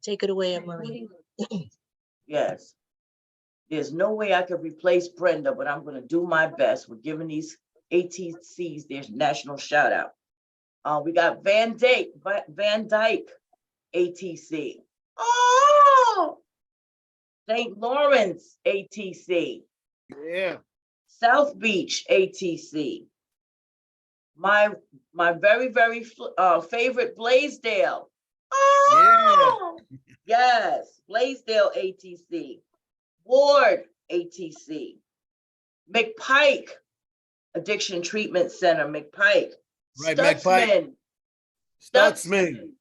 Take it away, Marie. Yes. There's no way I could replace Brenda, but I'm going to do my best. We're giving these ATCs their national shout out. We got Van Dyke ATC. Oh, St. Lawrence ATC. Yeah. South Beach ATC. My very favorite Blaisdell. Oh, yeah. Yes, Blaisdell ATC. Ward ATC. McPike Addiction Treatment Center. McPike. Right, Stutzman. Stutzman.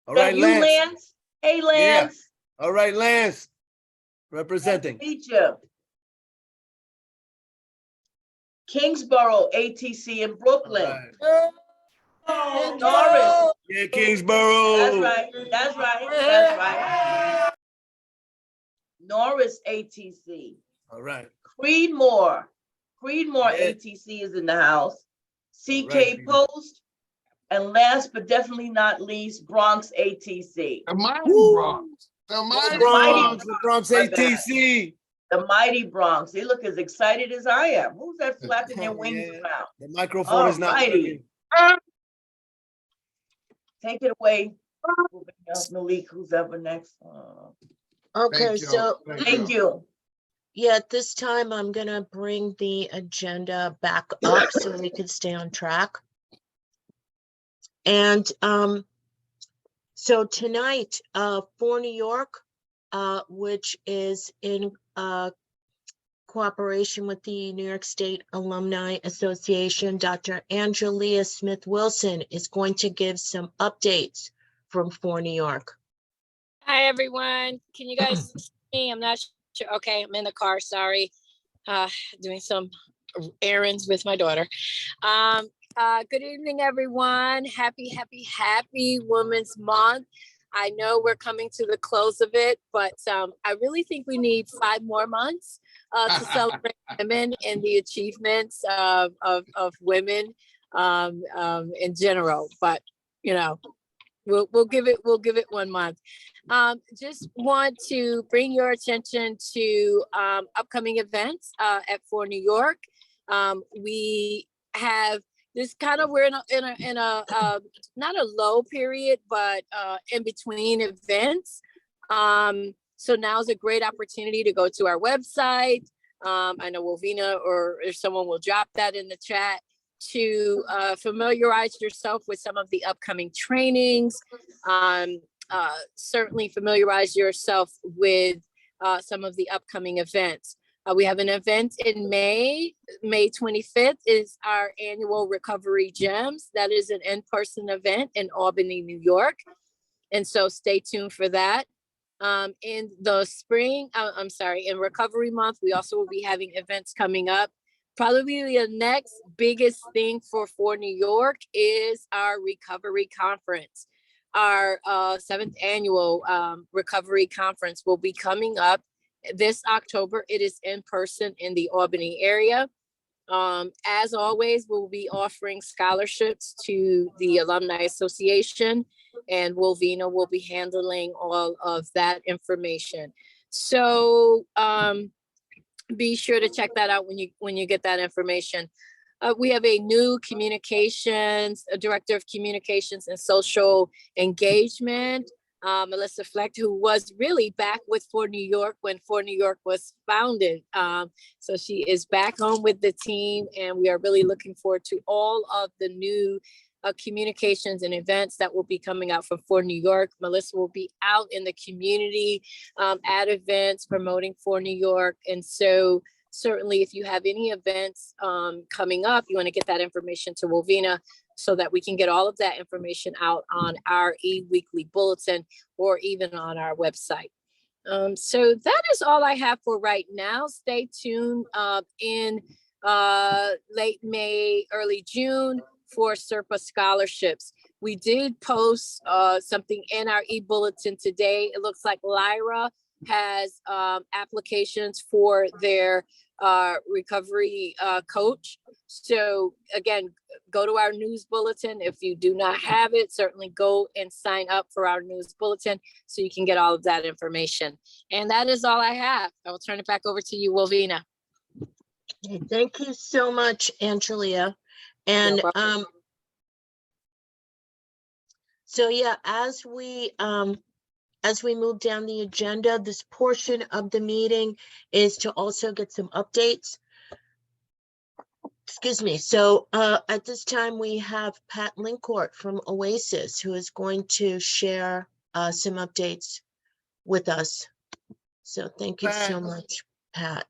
All right, Lance. Lance. Hey, Lance. Yeah. All right, Lance. Representing. Nice to meet you. Kingsborough ATC in Brooklyn. Right. Norris. Yeah, Kingsborough. That's right. Norris ATC. All right. Creedmoor ATC is in the house. CK Right, Post. And last but definitely not least, Bronx ATC. The mighty Bronx. The Bronx ATC. The mighty Bronx. They look as excited as I am. Who's that flapping their wings around? The microphone is not working. Take it away, Malik, who's ever next. Okay, so Thank you. yeah, at this time, I'm gonna bring the agenda back up so we can stay on track. And so tonight, for New York, which is in cooperation with the New York State Alumni Association, Dr. Angelia Smith-Wilson is going to give some updates from For New York. Hi, everyone. Can you guys see me? I'm not sure. Okay, I'm in the car. Sorry. Doing some errands with my daughter. Good evening, everyone. Happy Women's Month. I know we're coming to the close of it, but I really think we need 5 more months to celebrate women and the achievements of women in general. But you know, we'll give it 1 month. Just want to bring your attention to upcoming events at For New York. We have this kind of, we're in a not a low period, but in between events. So now is a great opportunity to go to our website. I know Wolvina or someone will drop that in the chat to familiarize yourself with some of the upcoming trainings. Certainly familiarize yourself with some of the upcoming events. We have an event in May 25th is our annual Recovery Gems. That is an in-person event in Albany, New York. And so stay tuned for that. In the spring, in Recovery Month, we also will be having events coming up. Probably the next biggest thing for New York is our Recovery Conference. Our 7th annual Recovery Conference will be coming up this October. It is in person in the Albany area. As always, we'll be offering scholarships to the Alumni Association, and Wolvina will be handling all of that information. So be sure to check that out when you get that information. We have a new director of communications and social engagement, Melissa Flecht, who was really back with For New York when For New York was founded. So she is back home with the team, and we are really looking forward to all of the new communications and events that will be coming out from For New York. Melissa will be out in the community at events promoting For New York. And so certainly if you have any events coming up, you want to get that information to Wolvina so that we can get all of that information out on our e-weekly bulletin or even on our website. So that is all I have for right now. Stay tuned in late May, early June for SERPA scholarships. We did post something in our e-bulletin today. It looks like Lyra has applications for their recovery coach. So again, go to our news bulletin. If you do not have it, certainly go and sign up for our news bulletin so you can get all of that information. And that is all I have. I will turn it back over to you, Wolvina. Okay, thank you so much, Angelia. And You're welcome. so yeah, as we move down the agenda, this portion of the meeting is to also get some updates. Excuse me. So at this time, we have Pat Lincourt from Oasis, who is going to share some updates with us. So thank you so much, Pat.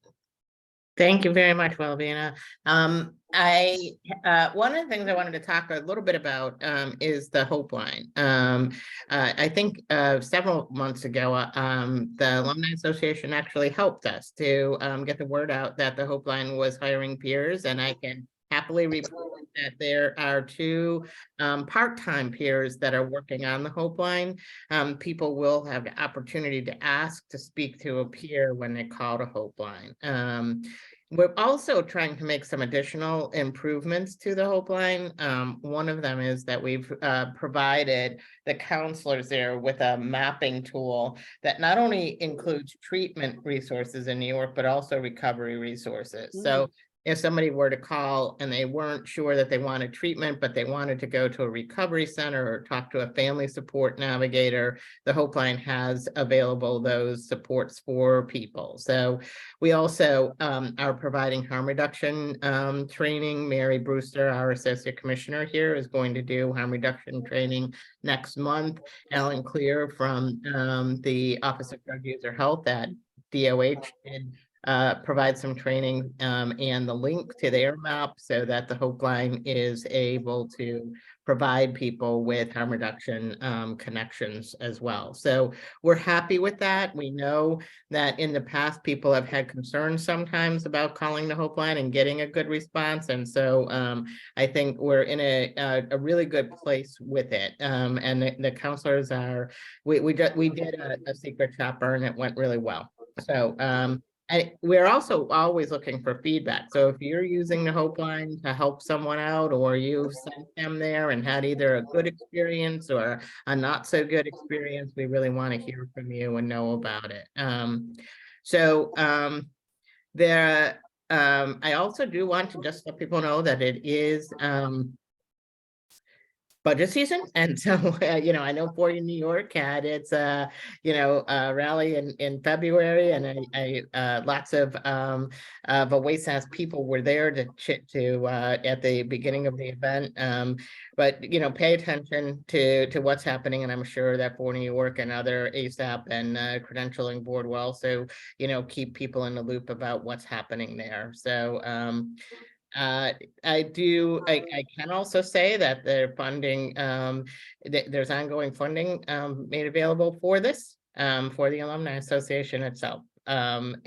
Thank you very much, Welvina. One of the things I wanted to talk a little bit about is the Hope Line. I think several months ago, the Alumni Association actually helped us to get the word out that the Hope Line was hiring peers, and I can happily report that there are 2 part-time peers that are working on the Hope Line. People will have the opportunity to ask to speak to a peer when they call the Hope Line. We're also trying to make some additional improvements to the Hope Line. One of them is that we've provided the counselors there with a mapping tool that not only includes treatment resources in New York, but also recovery resources. So if somebody were to call and they weren't sure that they wanted treatment, but they wanted to go to a recovery center or talk to a family support navigator, the Hope Line has available those supports for people. So we also are providing harm reduction training. Mary Brewster, our associate commissioner here, is going to do harm reduction training next month. Ellen Clear from the Office of Drug User Health at DOH did provide some training and the link to their map so that the Hope Line is able to provide people with harm reduction connections as well. So we're happy with that. We know that in the past, people have had concerns sometimes about calling the Hope Line and getting a good response. And so I think we're in a really good place with it. And the counselors are, we did a secret shopper and it went really well. So we're also always looking for feedback. So if you're using the Hope Line to help someone out, or you've sent them there and had either a good experience or a not so good experience, we really want to hear from you and know about it. I also do want to just let people know that it is budget season. And so, I know 40 New York had its, rally in February, and lots of OASAS people were there to at the beginning of the event. But, pay attention to what's happening. And I'm sure that for New York and other ASAP and credentialing board will also, keep people in the loop about what's happening there. So, I can also say that their funding, there's ongoing funding made available for this, for the Alumni Association itself. Brenda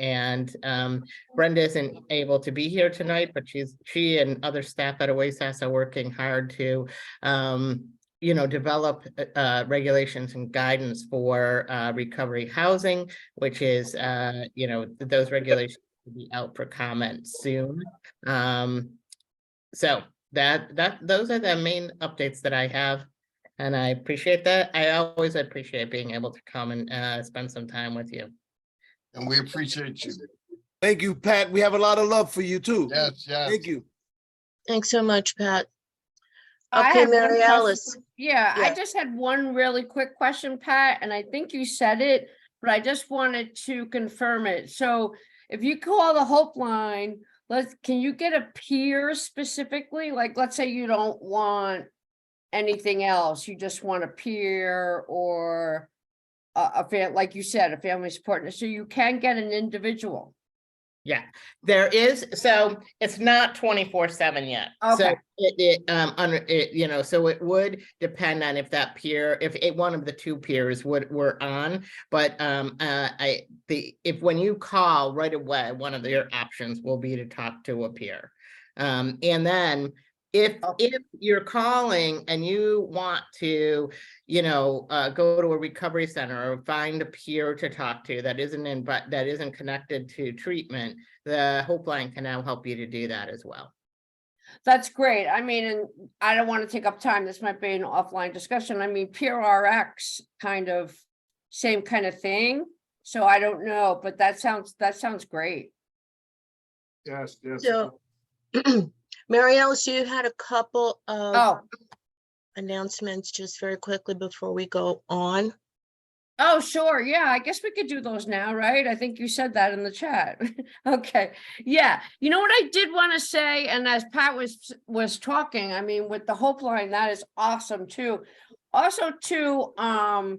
isn't able to be here tonight, but she and other staff at OASAS are working hard to develop regulations and guidance for recovery housing, which is, those regulations will be out for comment soon. So those are the main updates that I have, and I appreciate that. I always appreciate being able to come and spend some time with you. And we appreciate you. Thank you, Pat. We have a lot of love for you too. Yes. Thank you. Thanks so much, Pat. I Okay, have one Mary question. Alice. Yeah, I Yeah. just had one really quick question, Pat, and I think you said it, but I just wanted to confirm it. So if you call the Hope Line, can you get a peer specifically? Like, let's say you don't want anything else, you just want a peer or like you said, a family support. So you can get an individual. Yeah, there is. So it's not 24/7 yet. Okay. So so it would depend on if that peer, if one of the 2 peers were on. But if when you call right away, one of your options will be to talk to a peer. And then if you're calling and you want to, go to a recovery center or find a peer to talk to that isn't connected to treatment, the Hope Line can now help you to do that as well. That's great. I mean, and I don't want to take up time. This might be an offline discussion. I mean, PRX kind of same kind of thing. So I don't know, but that sounds great. Yes, yes. So, Mary Alice, you had a couple of Oh, announcements just very quickly before we go on. oh, sure. Yeah, I guess we could do those now, right? I think you said that in the chat. Okay. Yeah. You know what I did want to say, and as Pat was talking, I mean, with the Hope Line, that is awesome too. Also too, how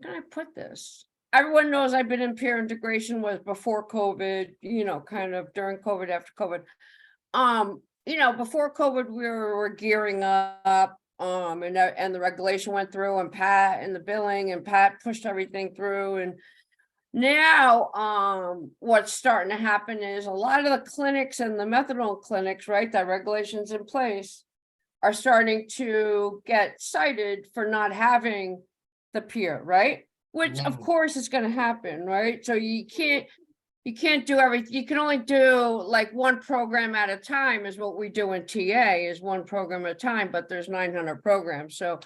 can I put this? Everyone knows I've been in peer integration was before COVID, you know, kind of during COVID, after COVID. You know, before COVID, we were gearing up, and the regulation went through, and Pat and the billing, and Pat pushed everything through, and now, what's starting to happen is a lot of the clinics and the methadone clinics, right, that regulations in place are starting to get cited for not having the peer, right? Which of course is going to happen, right? So you can't do everything. You can only do like one program at a time is what we do in TA is one program at a time, but there's 900 programs. So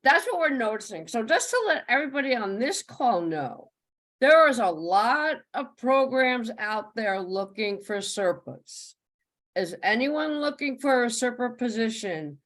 that's what we're noticing. So just to let everybody on this call know, there is a lot of programs out there looking for SERPAs. Is anyone looking for a SERPA position?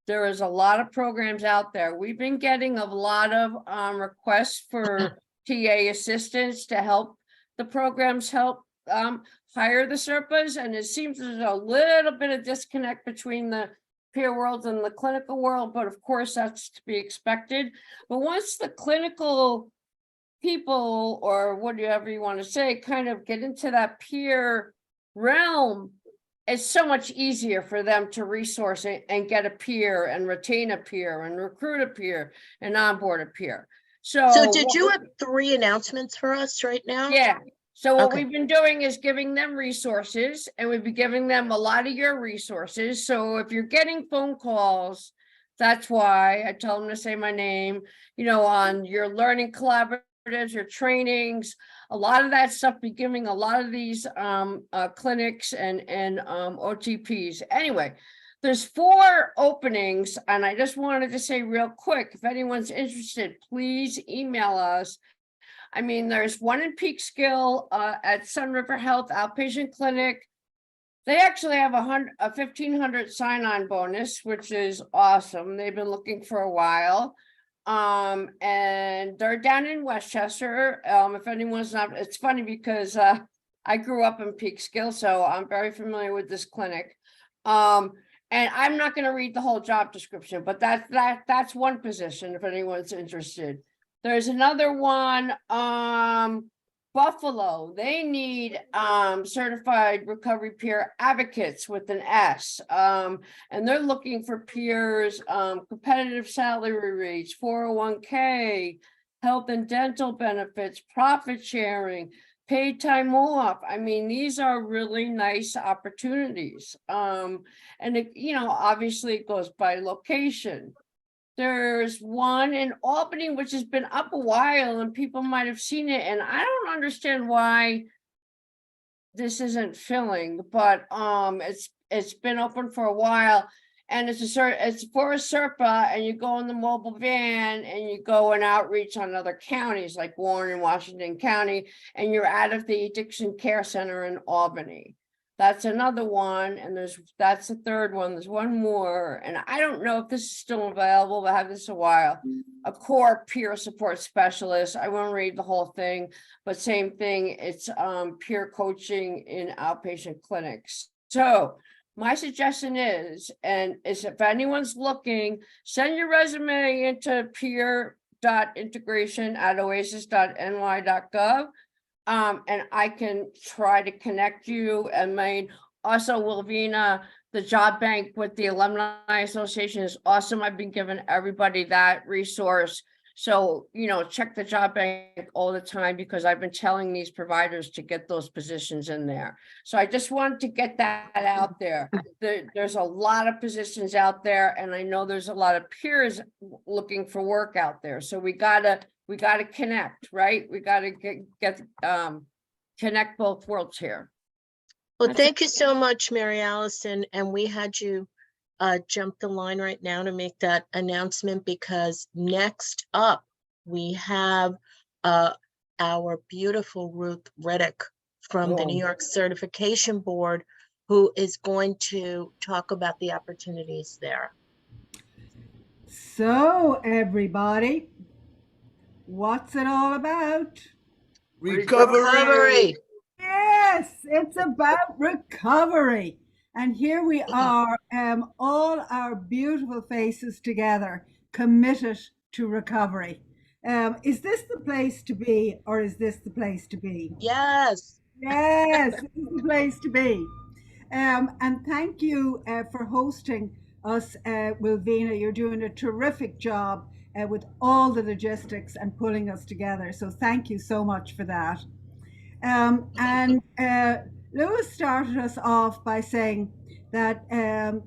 There is a lot of programs out there. We've been getting a lot of requests for TA assistance to help the programs help hire the SERPAs, and it seems there's a little bit of disconnect between the peer world and the clinical world, but of course that's to be expected. But once the clinical people, or whatever you want to say, kind of get into that peer realm, it's so much easier for them to resource it and get a peer and retain a peer and recruit a peer and onboard a peer. So did you have 3 announcements for us right now? Yeah. So what Okay. we've been doing is giving them resources, and we've been giving them a lot of your resources. So if you're getting phone calls, that's why I tell them to say my name, you know, on your learning collaboratives, your trainings, a lot of that stuff, be giving a lot of these clinics and OTPs. Anyway, there's 4 openings, and I just wanted to say real quick, if anyone's interested, please email us. I mean, there's one in Peekskill at Sun River Health Outpatient Clinic. They actually have a 1,500 sign-on bonus, which is awesome. They've been looking for a while. And they're down in Westchester. If anyone's not, it's funny because I grew up in Peekskill, so I'm very familiar with this clinic. And I'm not going to read the whole job description, but that's one position if anyone's interested. There's another one, Buffalo. They need certified recovery peer advocates with an S. And they're looking for peers, competitive salary rates, 401k, health and dental benefits, profit sharing, paid time off. I mean, these are really nice opportunities. And it, you know, obviously it goes by location. There's one in Albany, which has been up a while and people might have seen it. And I don't understand why this isn't filling, but it's been open for a while. And it's for a SERPA, and you go in the mobile van and you go and outreach on other counties like Warren and Washington County, and you're out of the Addiction Care Center in Albany. That's another one, and that's the third one. There's one more, and I don't know if this is still available, but I have this a while. A core peer support specialist. I won't read the whole thing, but same thing. It's peer coaching in outpatient clinics. So my suggestion is if anyone's looking, send your resume into peer.integration@oasis.ny.gov. And I can try to connect you. And also Wilvina, the job bank with the Alumni Association is awesome. I've been giving everybody that resource. So, you know, check the job bank all the time, because I've been telling these providers to get those positions in there. So I just wanted to get that out there. There's a lot of positions out there, and I know there's a lot of peers looking for work out there. So we gotta connect, right? We gotta get connect both worlds here. Well, That's it. thank you so much, Mary Allison, and we had you jump the line right now to make that announcement because next up we have our beautiful Ruth Reddick from the New York Certification Board, who is going to talk about the opportunities there. So, everybody, what's it all about? Recovery. Yes, it's about recovery. And here we are, all our beautiful faces together, committed to recovery. Is this the place to be, or is this the place to be? Yes. Yes, this is the place to be. And thank you for hosting us, Wilvina. You're doing a terrific job with all the logistics and pulling us together. So thank you so much for that. And Lewis started us off by saying that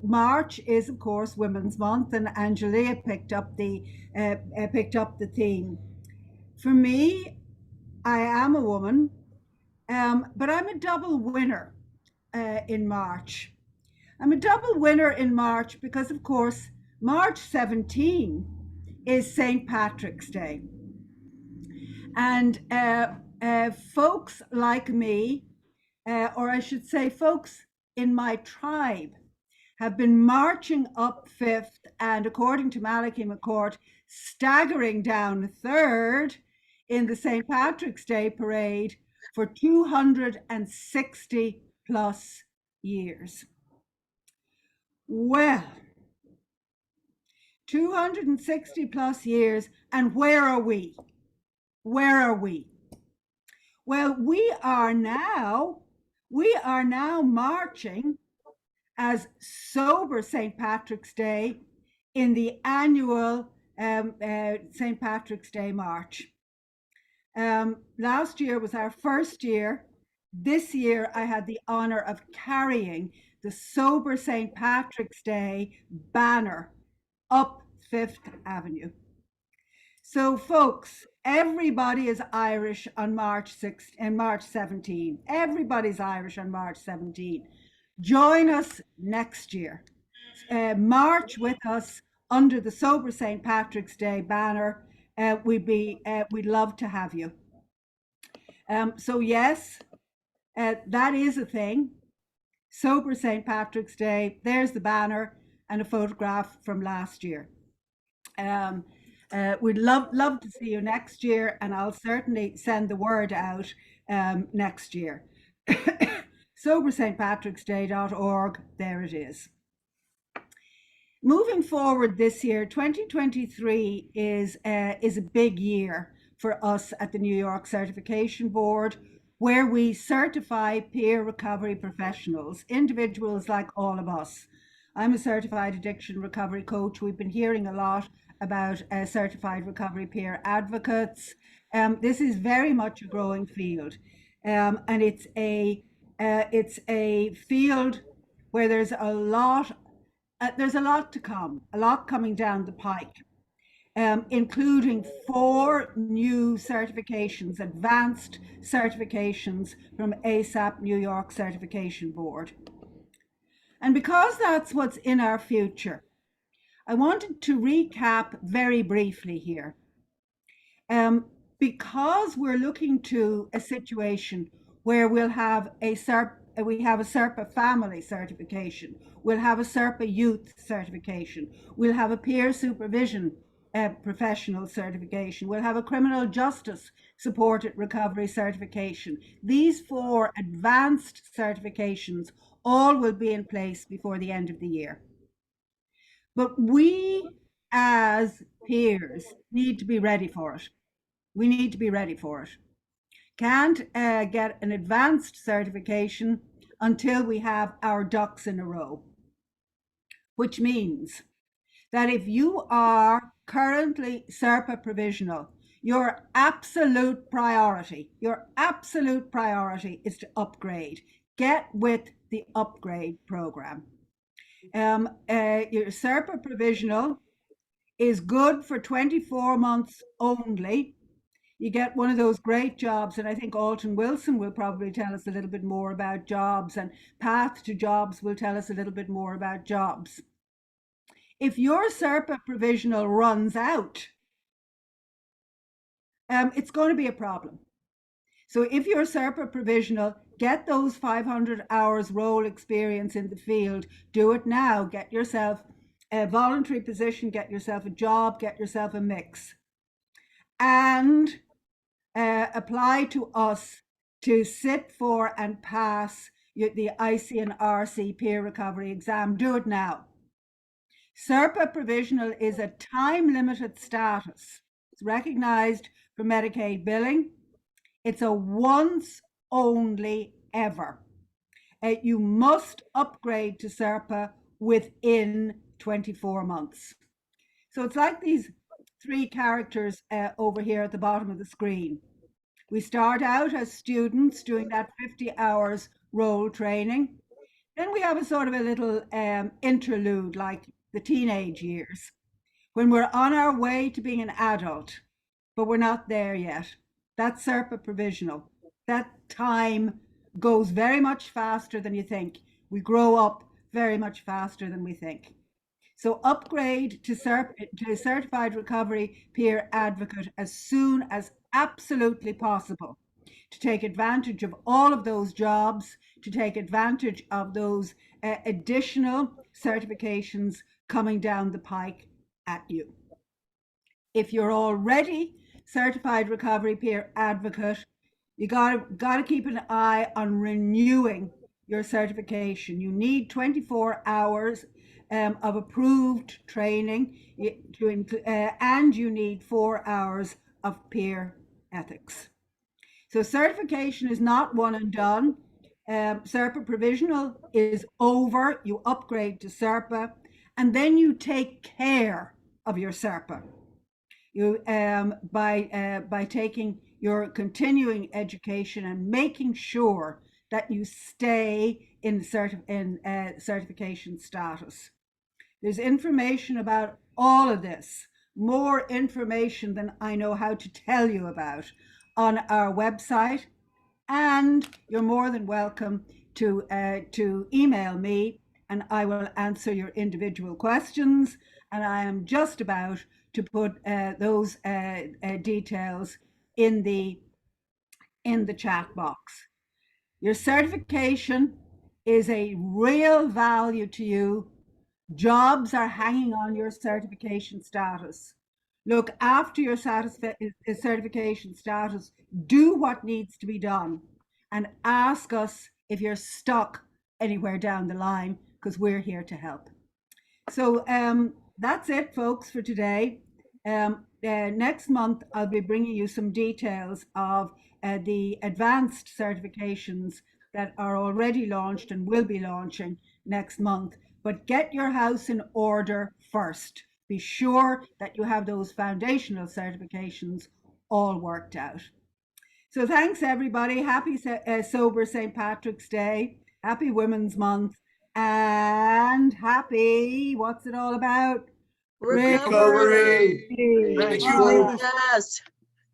March is, of course, Women's Month, and Angelia picked up the theme. For me, I am a woman, but I'm a double winner in March. I'm a double winner in March because, of course, March 17 is St. Patrick's Day. And folks like me, or I should say folks in my tribe, have been marching up 5th and, according to Malachy McCourt, staggering down 3rd in the St. Patrick's Day parade for 260 plus years. Well, 260 plus years, and where are we? Where are we? Well, we are now marching as sober St. Patrick's Day in the annual St. Patrick's Day March. Last year was our first year. This year I had the honor of carrying the sober St. Patrick's Day banner up 5th Avenue. So folks, everybody is Irish on March 6th and March 17. Everybody's Irish on March 17. Join us next year. March with us under the sober St. Patrick's Day banner. We'd love to have you. So yes, that is a thing. Sober St. Patrick's Day. There's the banner and a photograph from last year. We'd love to see you next year, and I'll certainly send the word out next year. SoberStPatricksDay.org, there it is. Moving forward this year, 2023 is a big year for us at the New York Certification Board, where we certify peer recovery professionals, individuals like all of us. I'm a certified addiction recovery coach. We've been hearing a lot about certified recovery peer advocates. This is very much a growing field, and it's a field where there's a lot to come, a lot coming down the pike, including 4 new certifications, advanced certifications from ASAP New York Certification Board. And because that's what's in our future, I wanted to recap very briefly here. Because we're looking to a situation where we'll have a SERPA family certification, we'll have a SERPA youth certification, we'll have a peer supervision professional certification, we'll have a criminal justice supported recovery certification. These 4 advanced certifications all will be in place before the end of the year. But we as peers need to be ready for it. We need to be ready for it. Can't get an advanced certification until we have our ducks in a row, which means that if you are currently SERPA provisional, your absolute priority is to upgrade. Get with the upgrade program. Your SERPA provisional is good for 24 months only. you get one of those great jobs, and I think Alton Wilson will probably tell us a little bit more about jobs, and Path to Jobs will tell us a little bit more about jobs. If your SERPA provisional runs out, it's going to be a problem. So if your SERPA provisional, get those 500 hours role experience in the field, do it now, get yourself a voluntary position, get yourself a job, get yourself a mix, and apply to us to sit for and pass the IC and RC peer recovery exam. Do it now. SERPA provisional is a time-limited status. It's recognized for Medicaid billing. It's a once only ever. You must upgrade to SERPA within 24 months. So it's like these three characters over here at the bottom of the screen. We start out as students doing that 50 hours role training. Then we have a sort of a little interlude, like the teenage years, when we're on our way to being an adult, but we're not there yet. That's SERPA provisional. That time goes very much faster than you think. We grow up very much faster than we think. So upgrade to Certified Recovery Peer Advocate as soon as absolutely possible, to take advantage of all of those jobs, to take advantage of those additional certifications coming down the pike at you. If you're already Certified Recovery Peer Advocate, you gotta keep an eye on renewing your certification. You need 24 hours of approved training, and you need 4 hours of peer ethics. So certification is not one and done. SERPA provisional is over. You upgrade to SERPA, and then you take care of your SERPA. You by taking your continuing education and making sure that you stay in certification status. There's information about all of this, more information than I know how to tell you about, on our website, and you're more than welcome to email me, and I will answer your individual questions. And I am just about to put those details in the chat box. Your certification is a real value to you. Jobs are hanging on your certification status. Look after your certification status. Do what needs to be done, and ask us if you're stuck anywhere down the line, because we're here to help. So that's it, folks, for today. Next month, I'll be bringing you some details of the advanced certifications that are already launched and will be launching next month. But get your house in order first. Be sure that you have those foundational certifications all worked out. So thanks, everybody. Happy sober St. Patrick's Day. Happy Women's Month. And happy, what's it all about? Recovery. Thank you, Ruth. Yes.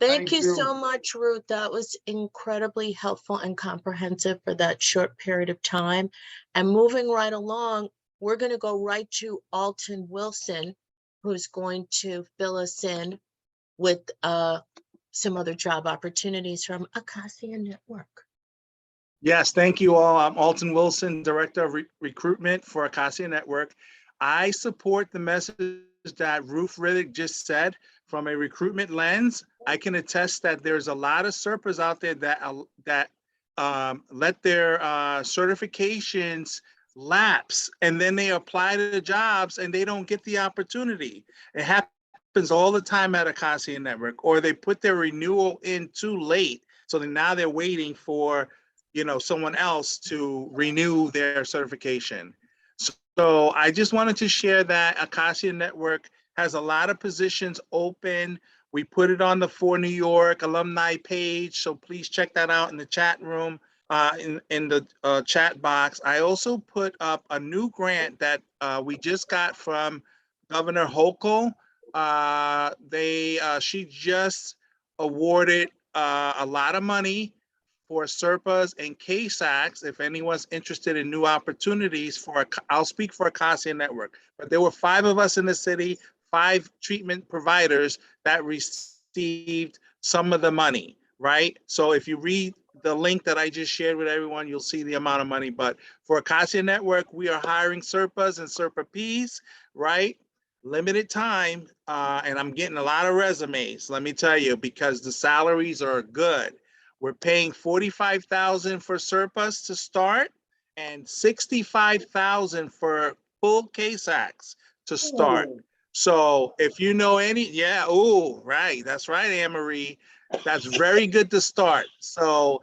Thank you you. so much, Ruth. That was incredibly helpful and comprehensive for that short period of time. And moving right along, we're going to go right to Alton Wilson, who's going to fill us in with some other job opportunities from Acacia Network. Yes, thank you all. I'm Alton Wilson, Director of Recruitment for Acacia Network. I support the message that Ruth Riddick just said. From a recruitment lens, I can attest that there's a lot of SERPAs out there that let their certifications lapse, and then they apply to the jobs and they don't get the opportunity. It happens all the time at Acacia Network, or they put their renewal in too late, so now they're waiting for someone else to renew their certification. So I just wanted to share that Acacia Network has a lot of positions open. We put it on the For New York alumni page, so please check that out in the chat room, in the chat box. I also put up a new grant that we just got from Governor Hochul. She just awarded a lot of money for SERPAs and KSACs. If anyone's interested in new opportunities I'll speak for Acacia Network, but there were 5 of us in the city, 5 treatment providers that received some of the money, right? So if you read the link that I just shared with everyone, you'll see the amount of money. But for Acacia Network, we are hiring SERPAs and SERPA-Ps, right? Limited time, and I'm getting a lot of resumes, let me tell you, because the salaries are good. We're paying $45,000 for SERPAs to start and $65,000 for full KSACs to start. Ooh. So if you know right, that's right, Anne-Marie. That's very good to start. So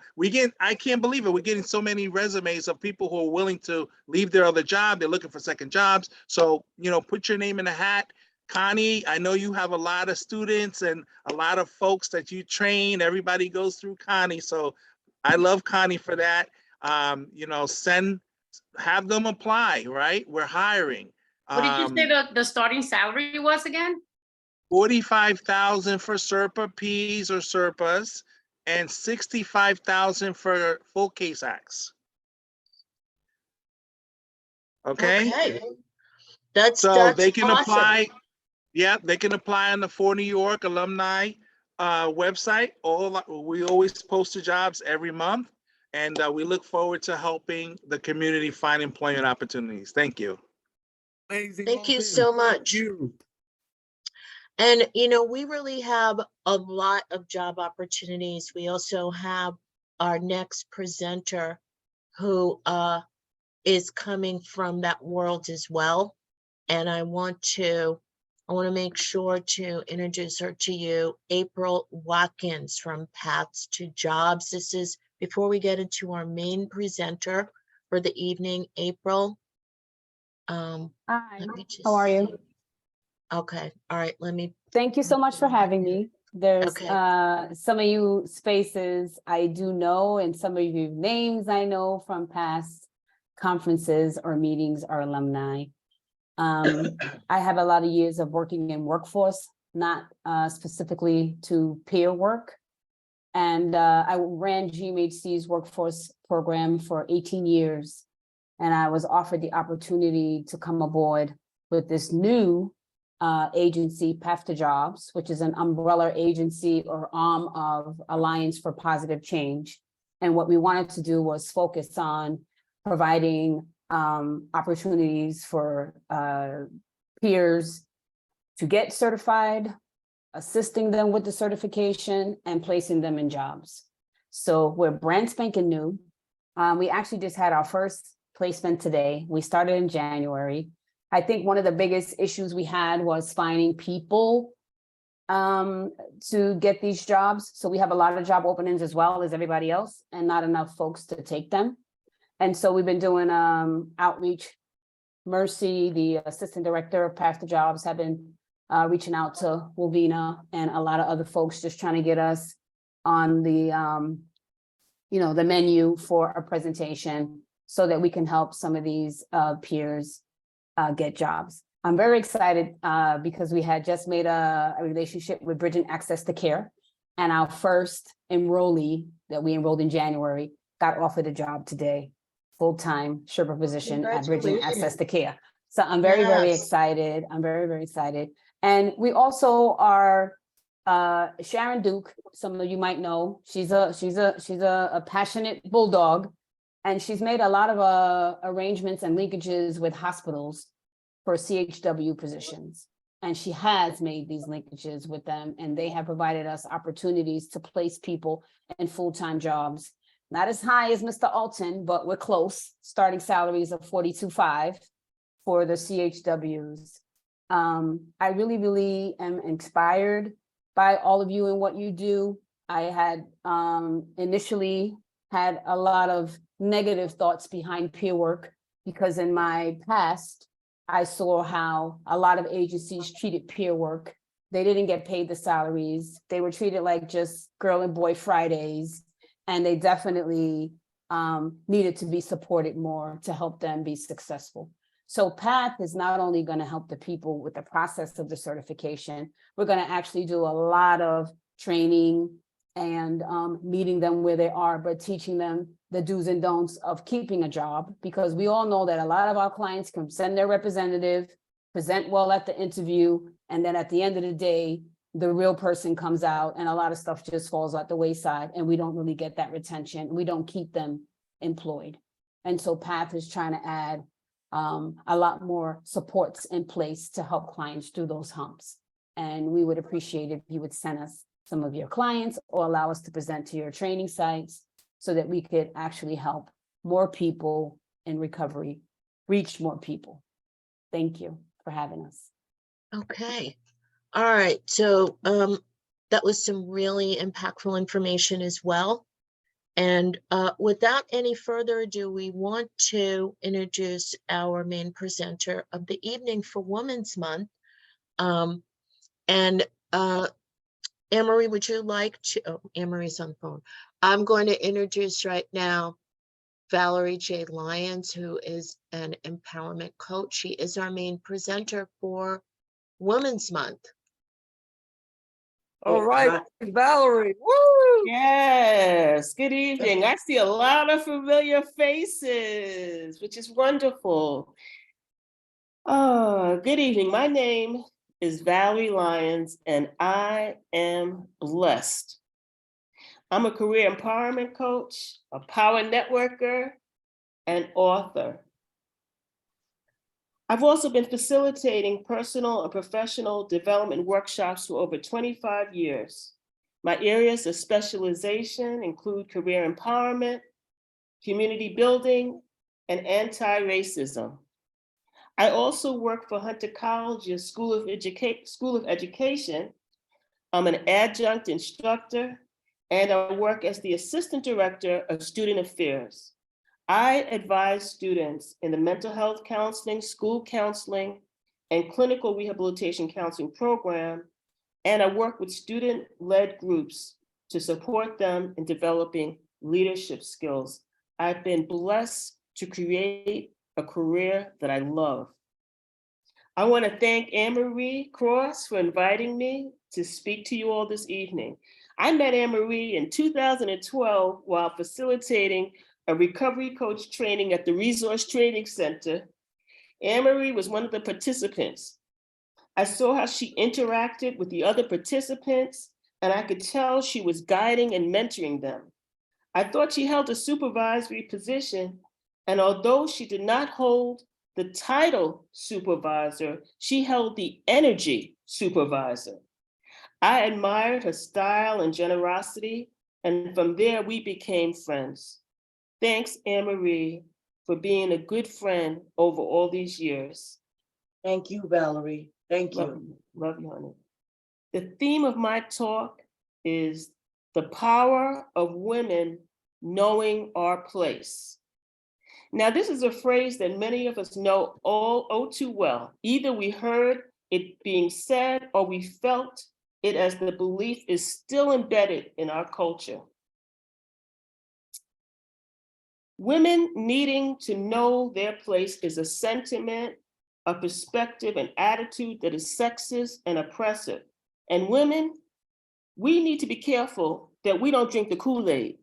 I can't believe it. We're getting so many resumes of people who are willing to leave their other job. They're looking for second jobs. So, put your name in the hat. Connie, I know you have a lot of students and a lot of folks that you train. Everybody goes through Connie. So I love Connie for that. Have them apply, right? We're hiring. What did you say the starting salary was again? $45,000 for SERPA-Ps or SERPAs and $65,000 for full KSACs. Okay. That's they can awesome. apply. Yeah, they can apply on the For New York Alumni website. We always post the jobs every month, and we look forward to helping the community find employment opportunities. Thank you. Amazing. Thank you so much. And, we really have a lot of job opportunities. We also have our next presenter who is coming from that world as well. And I want to make sure to introduce her to you, April Watkins from Paths to Jobs. This is before we get into our main presenter for the evening, April. Hi, How are you? Okay, all right, Thank you so much for having me. There's some of you spaces I do know, and some of you names I know from past conferences or meetings or alumni. I have a lot of years of working in workforce, not specifically to peer work. And I ran GMHC's workforce program for 18 years. And I was offered the opportunity to come aboard with this new agency, Path to Jobs, which is an umbrella agency or arm of Alliance for Positive Change. And what we wanted to do was focus on providing opportunities for peers to get certified, assisting them with the certification, and placing them in jobs. So we're brand spanking new. We actually just had our first placement today. We started in January. I think one of the biggest issues we had was finding people to get these jobs. So we have a lot of job openings as well as everybody else, and not enough folks to take them. And so we've been doing outreach. Mercy, the assistant director of Path to Jobs, have been reaching out to Wolvina and a lot of other folks, just trying to get us on the the menu for a presentation so that we can help some of these peers get jobs. I'm very excited because we had just made a relationship with Bridging Access to Care, and our first enrollee that we enrolled in January got offered a job today, full-time Sherpa position at Bridging Access to Care. So I'm very, very excited. I'm very, very excited. And we also are Sharon Duke, some of you might know. She's a passionate bulldog, and she's made a lot of arrangements and linkages with hospitals for CHW positions. And she has made these linkages with them, and they have provided us opportunities to place people in full-time jobs. Not as high as Mr. Alton, but we're close. Starting salaries of $42,500 for the CHWs. I really, really am inspired by all of you and what you do. I had initially had a lot of negative thoughts behind peer work, because in my past, I saw how a lot of agencies treated peer work. They didn't get paid the salaries. They were treated like just girl and boy Fridays. And they definitely needed to be supported more to help them be successful. So PATH is not only going to help the people with the process of the certification, we're going to actually do a lot of training and meeting them where they are, but teaching them the do's and don'ts of keeping a job, because we all know that a lot of our clients can send their representative, present well at the interview, and then at the end of the day, the real person comes out and a lot of stuff just falls at the wayside, and we don't really get that retention. We don't keep them employed. And so PATH is trying to add a lot more supports in place to help clients through those humps. And we would appreciate if you would send us some of your clients or allow us to present to your training sites so that we could actually help more people in recovery, reach more people. Thank you for having us. Okay. All right. So that was some really impactful information as well. And without any further ado, we want to introduce our main presenter of the evening for Women's Month. Anne-Marie, would you like to, oh, Anne-Marie's on the phone. I'm going to introduce right now Valerie J. Lyons, who is an empowerment coach. She is our main presenter for Women's Month. All right, Valerie. Woo! Yes, good evening. I see a lot of familiar faces, which is wonderful. Oh, good evening. My name is Valerie Lyons, and I am blessed. I'm a career empowerment coach, a power networker, and author. I've also been facilitating personal and professional development workshops for over 25 years. My areas of specialization include career empowerment, community building, and anti-racism. I also work for Hunter College's School of Education. I'm an adjunct instructor, and I work as the Assistant Director of Student Affairs. I advise students in the mental health counseling, school counseling, and clinical rehabilitation counseling program, and I work with student-led groups to support them in developing leadership skills. I've been blessed to create a career that I love. I want to thank Anne-Marie Cross for inviting me to speak to you all this evening. I met Anne-Marie in 2012 while facilitating a recovery coach training at the Resource Training Center. Anne-Marie was one of the participants. I saw how she interacted with the other participants, and I could tell she was guiding and mentoring them. I thought she held a supervisory position, and although she did not hold the title supervisor, she held the energy supervisor. I admired her style and generosity, and from there we became friends. Thanks, Anne-Marie, for being a good friend over all these years. Thank you, Valerie. Thank you. Love you, honey. The theme of my talk is the power of women knowing our place. Now, this is a phrase that many of us know all too well. Either we heard it being said or we felt it as the belief is still embedded in our culture. Women needing to know their place is a sentiment, a perspective, an attitude that is sexist and oppressive. And women, we need to be careful that we don't drink the Kool-Aid.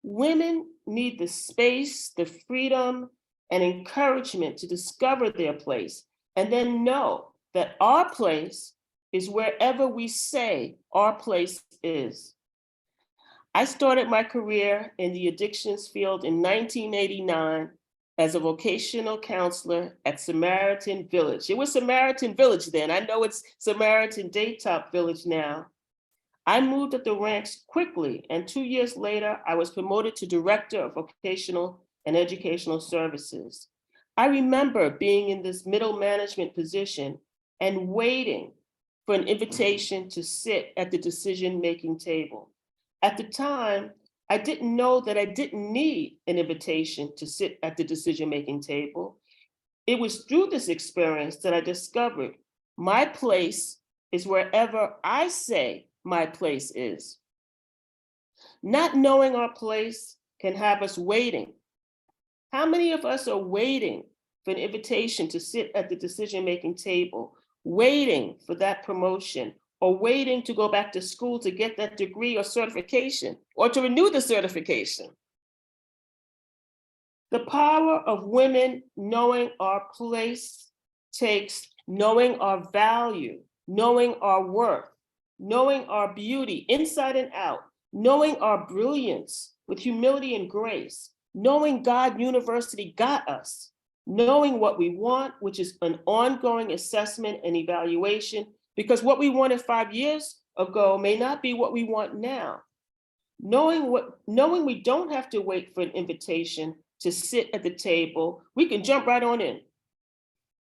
Women need the space, the freedom, and encouragement to discover their place, and then know that our place is wherever we say our place is. I started my career in the addictions field in 1989 as a vocational counselor at Samaritan Village. It was Samaritan Village then. I know it's Samaritan Daytop Village now. I moved up the ranks quickly, and 2 years later, I was promoted to Director of Vocational and Educational Services. I remember being in this middle management position and waiting for an invitation to sit at the decision-making table. At the time, I didn't know that I didn't need an invitation to sit at the decision-making table. It was through this experience that I discovered my place is wherever I say my place is. Not knowing our place can have us waiting. How many of us are waiting for an invitation to sit at the decision-making table, waiting for that promotion, or waiting to go back to school to get that degree or certification or to renew the certification. The power of women knowing our place takes knowing our value, knowing our worth, knowing our beauty inside and out, knowing our brilliance with humility and grace, knowing God University got us, knowing what we want, which is an ongoing assessment and evaluation, because what we wanted 5 years ago may not be what we want now. Knowing we don't have to wait for an invitation to sit at the table, we can jump right on in.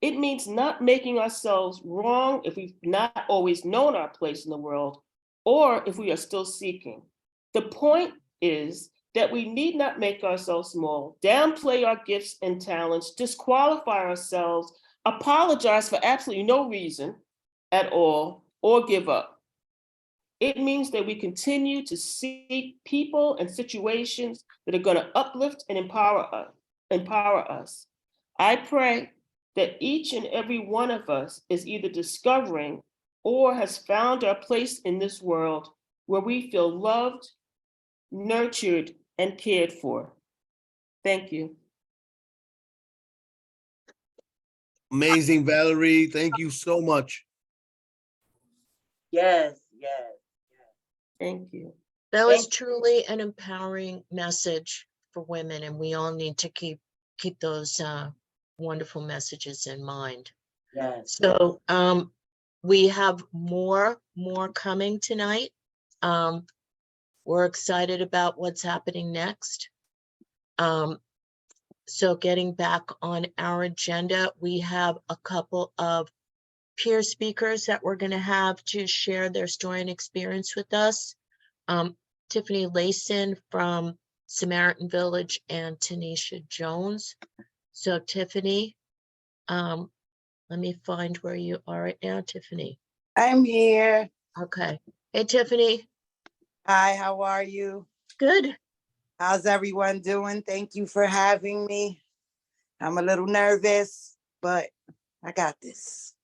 It means not making ourselves wrong if we've not always known our place in the world, or if we are still seeking. The point is that we need not make ourselves small, downplay our gifts and talents, disqualify ourselves, apologize for absolutely no reason at all, or give up. It means that we continue to seek people and situations that are going to uplift and empower us. I pray that each and every one of us is either discovering or has found our place in this world where we feel loved, nurtured, and cared for. Thank you. Amazing, Valerie. Thank you so much. Yes. Thank you. That was truly an empowering message for women, and we all need to keep those wonderful messages in mind. Yes. So we have more coming tonight. We're excited about what's happening next. So getting back on our agenda, we have a couple of peer speakers that we're going to have to share their story and experience with us. Tiffany Layson from Samaritan Village and Tanisha Jones. So Tiffany, let me find where you are right now, Tiffany. I'm here. Okay. Hey, Tiffany. Hi, how are you? Good. How's everyone doing? Thank you for having me. I'm a little nervous, but I got this.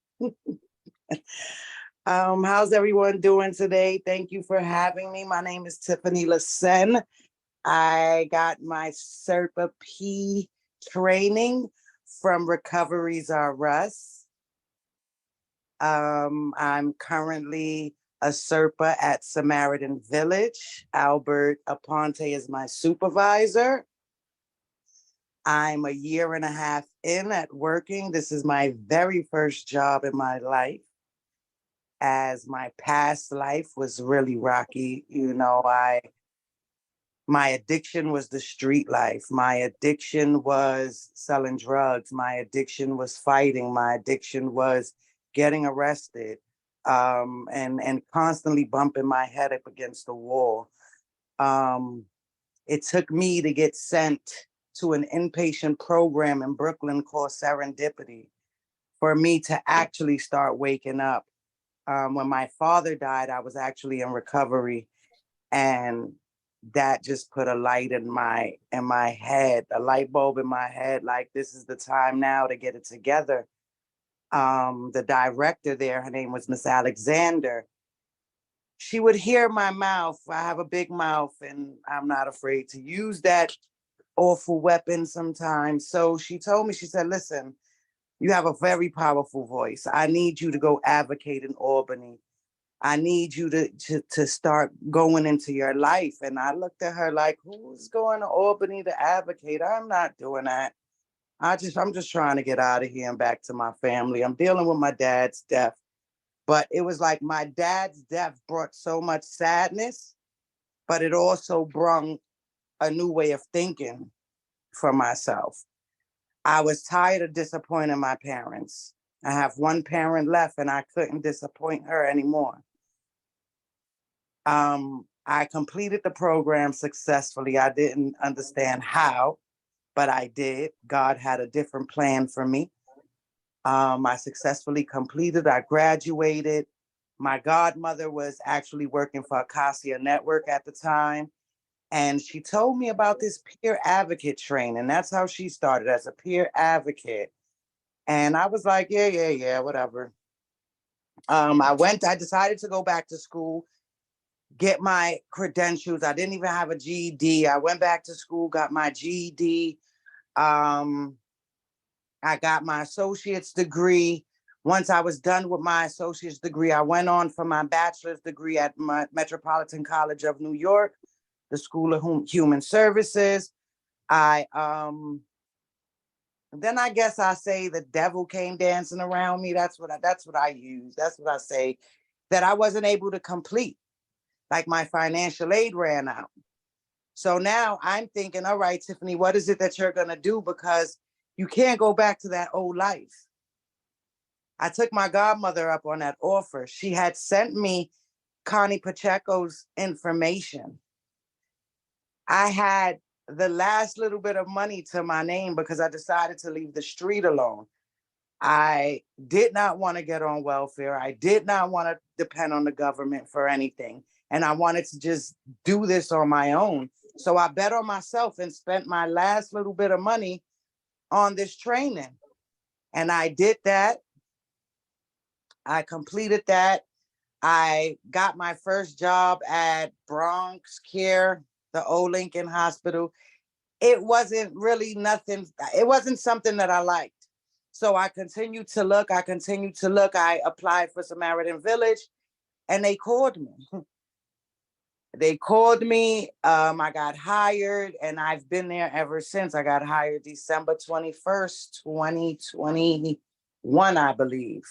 How's everyone doing today? Thank you for having me. My name is Tiffany Layson. I got my SERPA P training from Recoveries R Us. I'm currently a SERPA at Samaritan Village. Albert Aponte is my supervisor. I'm a year and a half in at working. This is my very first job in my life, as my past life was really rocky. You know, my addiction was the street life. My addiction was selling drugs. My addiction was fighting. My addiction was getting arrested, and constantly bumping my head up against the wall. It took me to get sent to an inpatient program in Brooklyn called Serendipity for me to actually start waking up. When my father died, I was actually in recovery, and that just put a light in my head, a light bulb in my head, like this is the time now to get it together. The director there, her name was Miss Alexander. She would hear my mouth. I have a big mouth and I'm not afraid to use that awful weapon sometimes. So she told me, she said, listen, you have a very powerful voice. I need you to go advocate in Albany. I need you to start going into your life. And I looked at her like, who's going to Albany to advocate? I'm not doing that. I'm just trying to get out of here and back to my family. I'm dealing with my dad's death. But it was like my dad's death brought so much sadness, but it also brought a new way of thinking for myself. I was tired of disappointing my parents. I have one parent left and I couldn't disappoint her anymore. I completed the program successfully. I didn't understand how, but I did. God had a different plan for me. I successfully completed. I graduated. My godmother was actually working for Acacia Network at the time. And she told me about this peer advocate training. That's how she started, as a peer advocate. And I was like, yeah, whatever. I decided to go back to school, get my credentials. I didn't even have a GED. I went back to school, got my GED. I got my associate's degree. Once I was done with my associate's degree, I went on for my bachelor's degree at Metropolitan College of New York, the School of Human Services. Then I guess I say the devil came dancing around me. That's what I use. That's what I say, that I wasn't able to complete. Like my financial aid ran out. So now I'm thinking, all right, Tiffany, what is it that you're gonna do? Because you can't go back to that old life. I took my godmother up on that offer. She had sent me Connie Pacheco's information. I had the last little bit of money to my name because I decided to leave the street alone. I did not want to get on welfare. I did not want to depend on the government for anything. And I wanted to just do this on my own. So I bet on myself and spent my last little bit of money on this training. And I did that. I completed that. I got my first job at Bronx Care, the old Lincoln Hospital. It wasn't really nothing. It wasn't something that I liked. So I continued to look. I applied for Samaritan Village and they called me. I got hired and I've been there ever since. I got hired December 21st, 2021, I believe.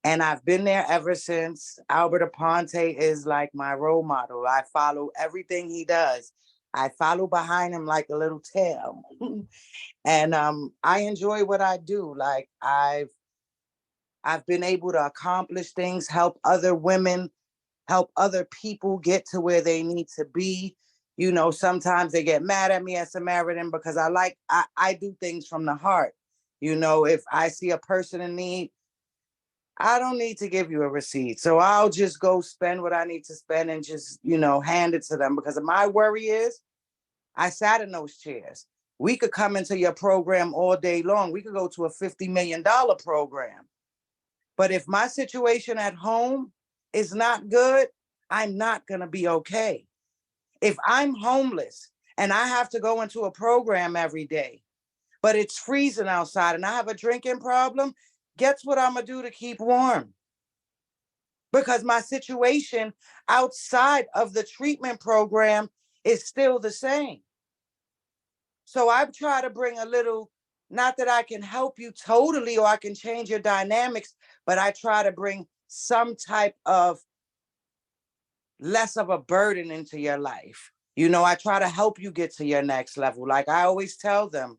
And I've been there ever since. Albert Aponte is like my role model. I follow everything he does. I follow behind him like a little tail. And I enjoy what I do. Like I've been able to accomplish things, help other women, help other people get to where they need to be. You know, sometimes they get mad at me as Samaritan because I do things from the heart. You know, if I see a person in need, I don't need to give you a receipt. So I'll just go spend what I need to spend and just, you know, hand it to them. Because my worry is I sat in those chairs. We could come into your program all day long. We could go to a $50 million program. But if my situation at home is not good, I'm not going to be okay. If I'm homeless and I have to go into a program every day, but it's freezing outside and I have a drinking problem, guess what I'm going to do to keep warm? Because my situation outside of the treatment program is still the same. So I've tried to bring a little, not that I can help you totally or I can change your dynamics, but I try to bring some type of less of a burden into your life. You know, I try to help you get to your next level. Like I always tell them,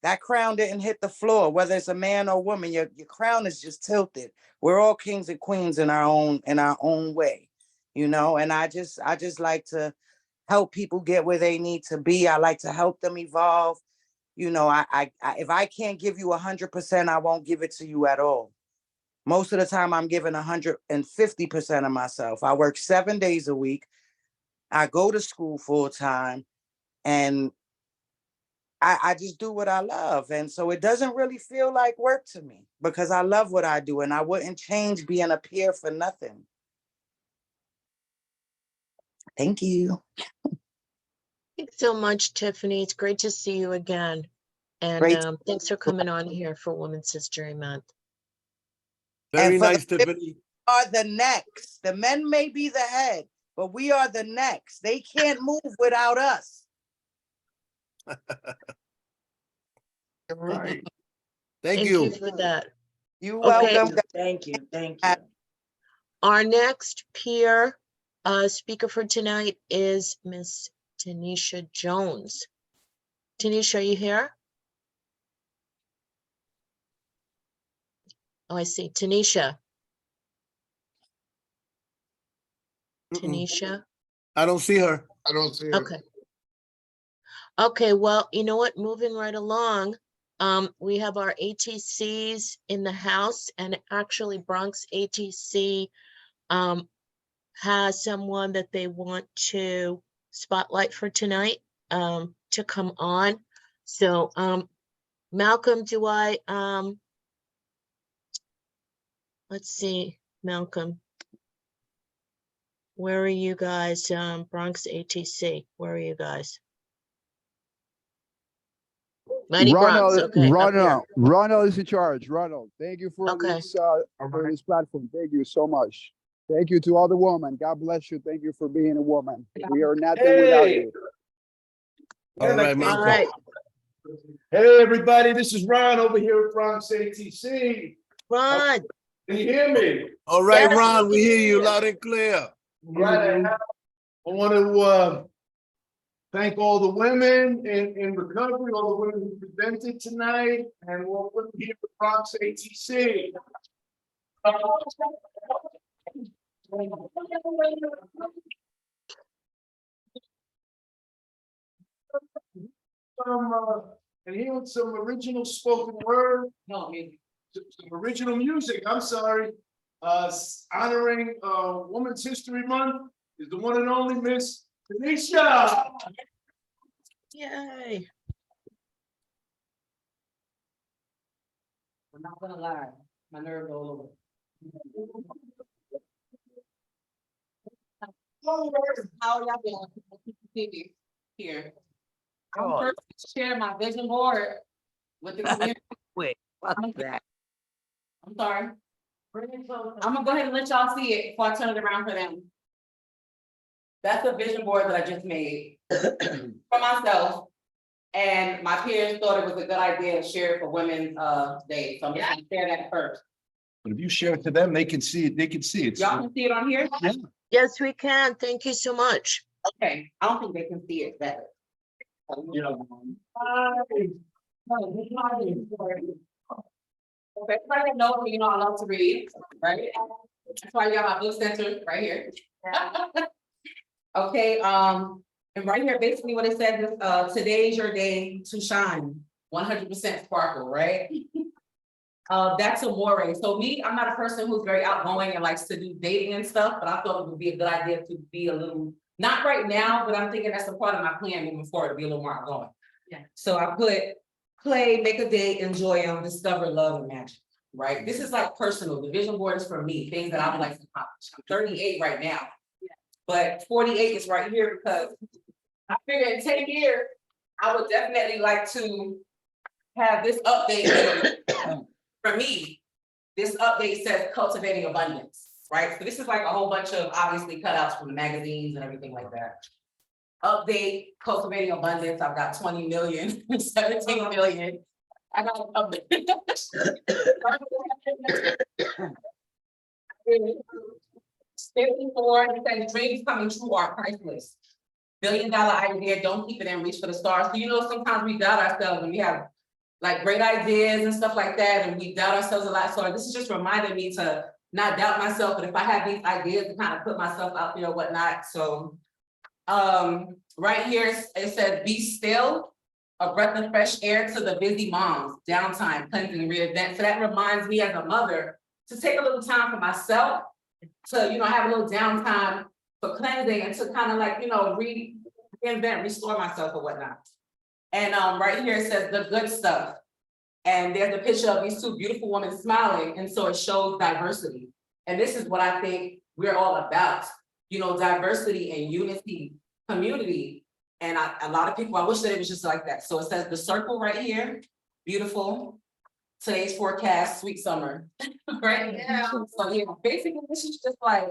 that crown didn't hit the floor, whether it's a man or woman, your crown is just tilted. We're all kings and queens in our own way, you know, and I just like to help people get where they need to be. I like to help them evolve. You know, I if I can't give you 100%, I won't give it to you at all. Most of the time I'm giving 150% of myself. I work 7 days a week. I go to school full time and I just do what I love. And so it doesn't really feel like work to me because I love what I do and I wouldn't change being a peer for nothing. Thank you. Thanks so much, Tiffany. It's great to see you again. And Great. thanks for coming on here for Women's History Month. Very And for nice, the Tiffany. are the next. The men may be the head, but we are the next. They can't move without us. Right. Thank you for that. You're Okay. welcome. Thank you. Our next peer speaker for tonight is Miss Tanisha Jones. Tanisha, are you here? Oh, I see. Tanisha. Tanisha. I don't see her. I don't see her. Okay. Okay, well, you know what? Moving right along, we have our ATCs in the house, and actually Bronx ATC has someone that they want to spotlight for tonight to come on. So Malcolm, do I, Let's see, Malcolm. Where are you guys? Bronx ATC, where are you guys? Mighty Bronx, okay. up here. Ronald is in charge. Ronald, thank you for Okay. this platform. Thank you so much. Thank you to all the women. God bless you. Thank you for being a woman. We are nothing without you. All right, All Malcolm. right, Hey, everybody, this is Ron over here at Bronx ATC. Ron, Can you hear me? All right, Yes, Ron, we we hear you can. loud and clear. Right. I want to thank all the women in recovery, all the women who presented tonight, and all the women here at Bronx ATC. And hearing some original spoken word, some original music, I'm sorry, honoring Women's History Month is the one and only Miss Tanisha. Yay. I'm not gonna lie, my nerves all over. How are y'all doing? Here. I'm first to share my vision board with the community. Wait, what's that? I'm sorry. I'm gonna go ahead and let y'all see it before I turn it around for them. That's a vision board that I just made for myself. And my peers thought it was a good idea to share it for Women's Day. So I'm just gonna share that first. But if you share it to them, they can see it. They can see it. Y'all can see it on here? Yeah. Yes, we can. Thank you so much. Okay, I don't think they can see it better. Okay, everybody knows me, you know I love to read, right? That's why you got my book center right here. Okay, and right here, basically what it says is, today's your day to shine, 100% sparkle, right? That's a moray. So me, I'm not a person who's very outgoing and likes to do dating and stuff, but I thought it would be a good idea to be a little, not right now, but I'm thinking that's a part of my plan moving forward to be a little more outgoing. Yeah. So I put play, make a date, enjoy, discover love and magic, right? This is like personal. The vision board is for me, things that I would like to accomplish. I'm 38 right now, but 48 is right here because I figure in 10 years, I would definitely like to have this update. For me, this update says cultivating abundance, right? So this is like a whole bunch of obviously cutouts from the magazines and everything like that. Update, cultivating abundance. I've got 20 million, 17 million. I got dreams coming true are priceless. $1 billion idea, don't keep it in reach for the stars. So you know, sometimes we doubt ourselves and we have like great ideas and stuff like that, and we doubt ourselves a lot. So this is just reminding me to not doubt myself, but if I have these ideas to kind of put myself out there or whatnot. So right here it says be still, a breath of fresh air to the busy moms, downtime, cleansing, reinvent. So that reminds me as a mother to take a little time for myself, to have a little downtime for cleansing and to kind of like reinvent, restore myself or whatnot. And right here it says the good stuff. And there's a picture of these two beautiful women smiling. And so it shows diversity. And this is what I think we're all about, diversity and unity, community. And a lot of people, I wish that it was just like that. So it says the circle right here, beautiful. Today's forecast, sweet summer, right? Yeah. So yeah, basically this is just like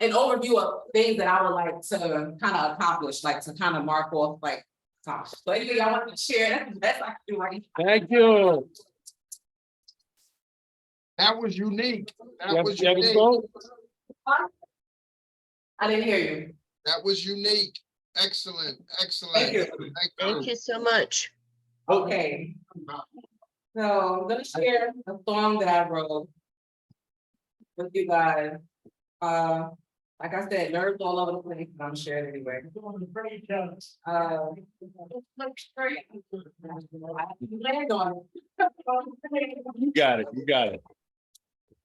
an overview of things that I would like to kind of accomplish, like to kind of mark off like, so anyway, I want to share. That's the best I can do right now. Thank you. That was unique. That was unique. I didn't hear you. That was unique. Excellent. Excellent. Thank you. Thank you so much. Okay. So I'm gonna share a song that I wrote with you guys. Like I said, nerves all over the place, but I'm gonna share it anyway. You got it. You got it.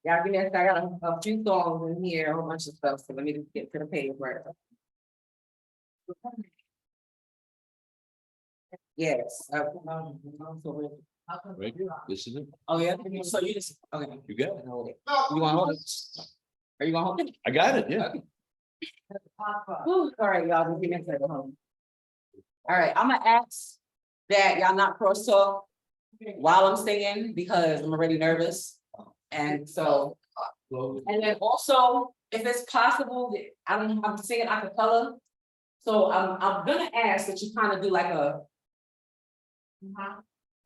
Yeah, give me a second. I got a few songs in here, a whole bunch of stuff. So let me just get to the page right. Yes. Right here, this is it. Oh, yeah, so you just, okay. You got it. You want to hold it? Are you gonna hold it? I got it, yeah. Okay. Whew, all right, y'all, just give me a second. Hold on. All right, I'm gonna ask that y'all not cross talk while I'm singing because I'm already nervous. And so, and then also, if it's possible, I'm singing a cappella. So I'm gonna ask that you kind of do like a,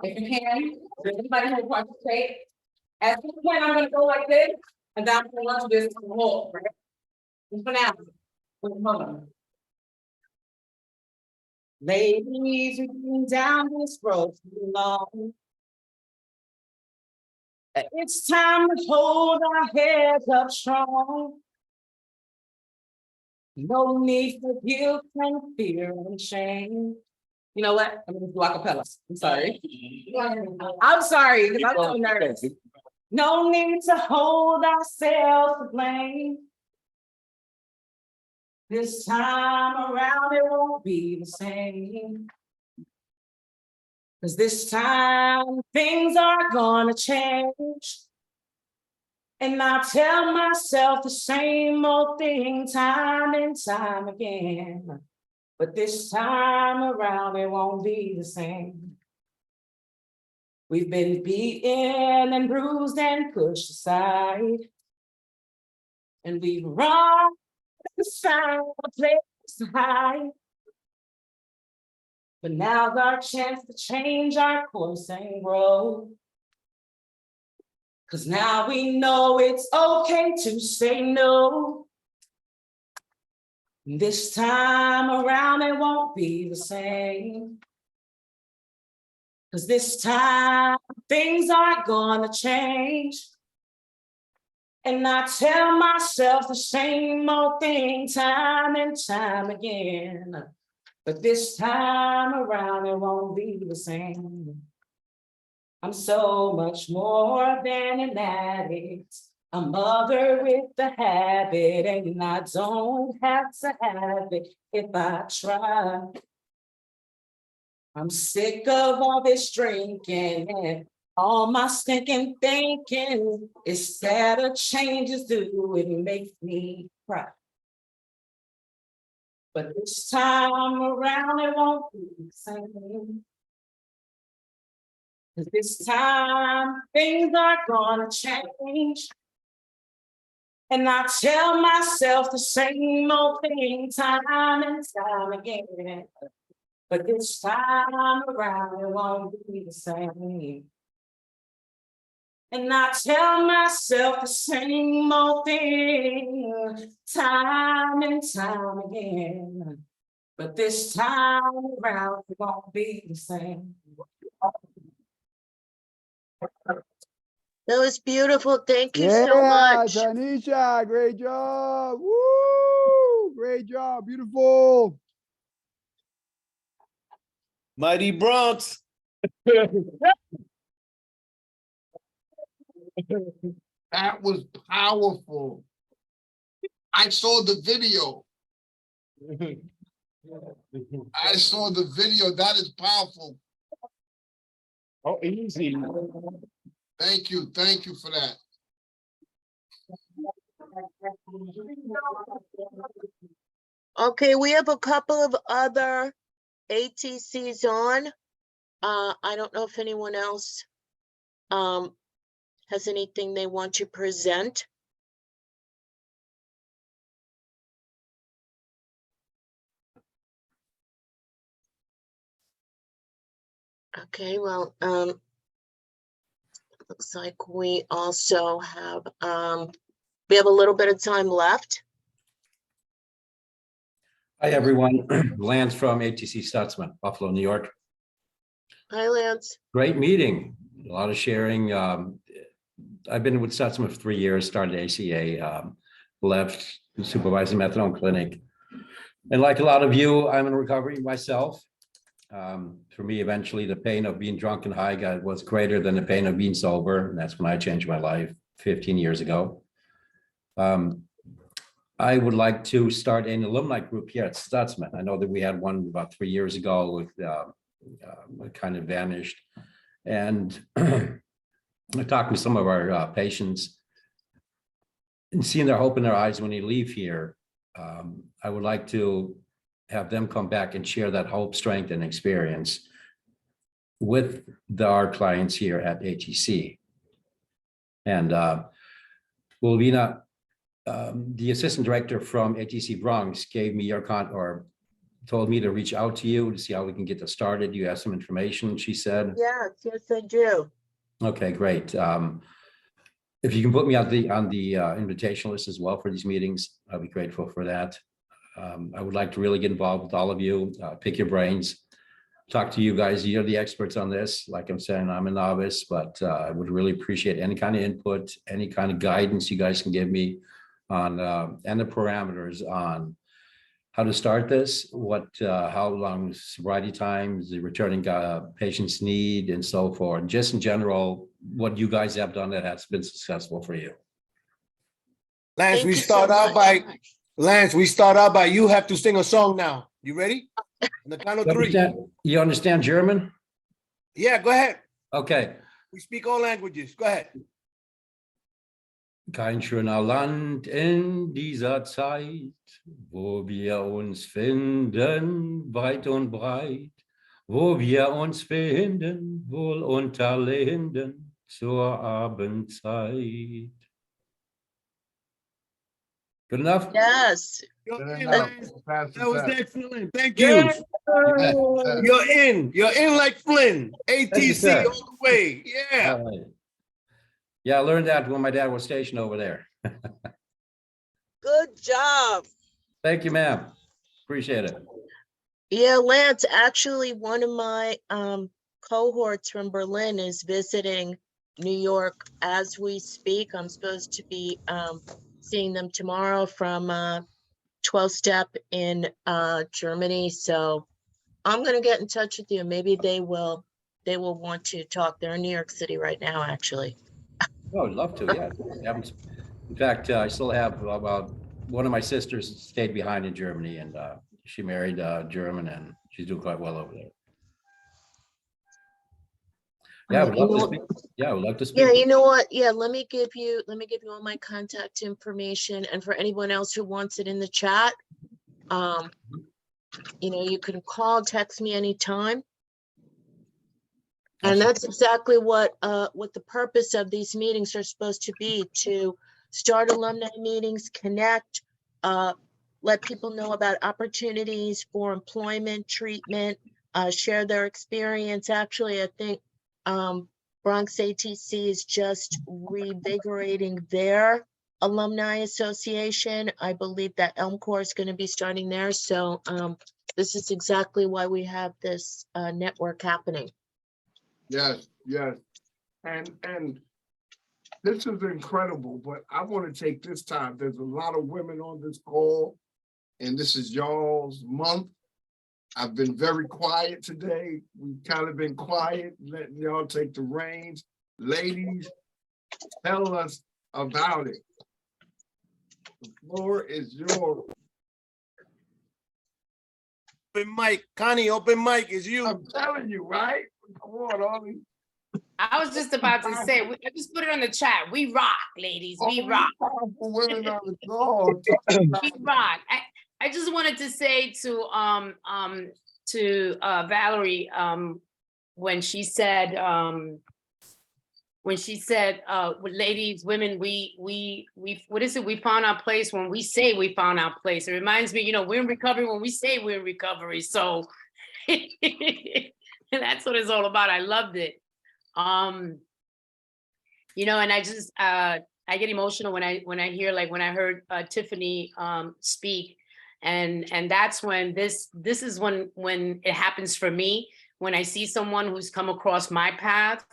if you can, does anybody want to participate? At some point, I'm gonna go like this, and then I'm gonna run to this wall, right? Just for now. Hold on. Ladies, we've been down this road too long. It's time to hold our heads up strong. No need for guilt and fear and shame. You know what? I'm gonna do acapella. I'm sorry. I'm sorry, because I'm so nervous. No need to hold ourselves to blame. This time around, it won't be the same. Cause this time things are gonna change. And I tell myself the same old thing time and time again. But this time around, it won't be the same. We've been beaten and bruised and pushed aside. And we've run to find a place to hide. But now's our chance to change our course and grow. Cause now we know it's okay to say no. This time around, it won't be the same. Cause this time things are gonna change. And I tell myself the same old thing time and time again. But this time around, it won't be the same. I'm so much more than an addict. A mother with a habit, and I don't have to have it if I try. I'm sick of all this drinking and all my stinking thinking. It's sad a changes do, it makes me cry. But this time around, it won't be the same. 'Cause this time things are gonna change. And I tell myself the same old thing time and time again. But this time around, it won't be the same. And I tell myself the same old thing time and time again. But this time around, it won't be the same. That was beautiful. Thank you so much. Tanisha, great job. Woo! Great job. Beautiful. Mighty Bronx. That was powerful. I saw the video. I saw the video. That is powerful. Oh, easy. Thank you. Thank you for that. Okay, we have a couple of other ATCs on. I don't know if anyone else has anything they want to present. Okay, well, looks like we also have, we have a little bit of time left. Hi, everyone. Lance from ATC Stutzman, Buffalo, New York. Hi, Lance. Great meeting. A lot of sharing. I've been with Stutzman for 3 years, started ACA, left supervising methadone clinic. And like a lot of you, I'm in recovery myself. For me, eventually, the pain of being drunk and high was greater than the pain of being sober. And that's when I changed my life 15 years ago. I would like to start an alumni group here at Stutzman. I know that we had one about 3 years ago with it kind of vanished. And I talked with some of our patients and seeing their hope in their eyes when they leave here. I would like to have them come back and share that hope, strength, and experience with our clients here at HEC. And Wilvina, the assistant director from HEC Bronx gave me your told me to reach out to you to see how we can get this started. You have some information, she said. Yes, I do. Okay, great. If you can put me on the invitation list as well for these meetings, I'll be grateful for that. I would like to really get involved with all of you, pick your brains, talk to you guys. You're the experts on this. Like I'm saying, I'm a novice, but I would really appreciate any kind of input, any kind of guidance you guys can give me on, and the parameters on how to start this, how long sobriety times, the returning patients need, and so forth. Just in general, what you guys have done that has been successful for you. Lance, Thank we you start so out much. by you have to sing a song now. You ready? On the count of three. You understand German? Yeah, go ahead. Okay. We speak all languages. Go ahead. Kein schöner Land in dieser Zeit, wo wir uns finden, weit und breit, wo wir uns finden, wohl unter Linden zur Abendzeit. Good enough? Yes. That was excellent. Thank you. You're in like Flynn. ATC all the way. Yeah. All right. Yeah, I learned that when my dad was stationed over there. Good job. Thank you, ma'am. Appreciate it. Yeah, Lance, actually, one of my cohorts from Berlin is visiting New York as we speak. I'm supposed to be seeing them tomorrow from 12-step in Germany. So I'm going to get in touch with you. Maybe they will want to talk. They're in New York City right now, actually. Oh, I'd love to, yeah. In fact, I still have about one of my sisters stayed behind in Germany, and she married a German, and she's doing quite well over there. Yeah, I would love to speak. Yeah, I would love to speak. Yeah, you know what? Yeah, let me give you all my contact information, and for anyone else who wants it in the chat, you can call, text me anytime. And that's exactly what the purpose of these meetings are supposed to be, to start alumni meetings, connect, let people know about opportunities for employment, treatment, share their experience. Actually, I think Bronx ATC is just revigorating their alumni association. I believe that Elm Corps is going to be starting there. So this is exactly why we have this network happening. Yes, yes. And this is incredible, but I want to take this time. There's a lot of women on this call, and this is y'all's month. I've been very quiet today. We've kind of been quiet, letting y'all take the reins. Ladies, tell us about it. The floor is yours. Open mic, Connie, open mic is you. I'm telling you, right? Come on, Ollie. I was just about to say, I just put it on the chat. We rock, ladies. We rock. Women on the call. We rock. I just wanted to say to Valerie, when she said, ladies, women, we what is it? We found our place when we say we found our place. It reminds me, we're in recovery when we say we're in recovery. So that's what it's all about. I loved it. And I just I get emotional when I hear, like when I heard Tiffany speak, and that's when this is when it happens for me, when I see someone who's come across my path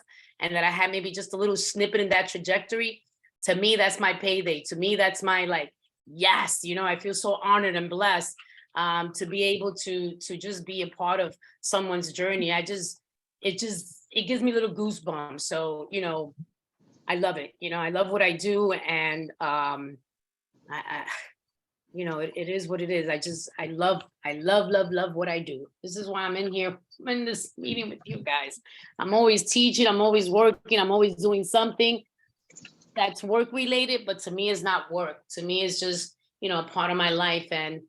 and that I had maybe just a little snippet in that trajectory. To me, that's my payday. To me, that's my yes, I feel so honored and blessed to be able to just be a part of someone's journey. It gives me little goosebumps. So, I love it. I love what I do. And you know, it is what it is. I love what I do. This is why I'm in here in this meeting with you guys. I'm always teaching, I'm always working, I'm always doing something that's work related, but to me it's not work. To me, it's just, you know, a part of my life. And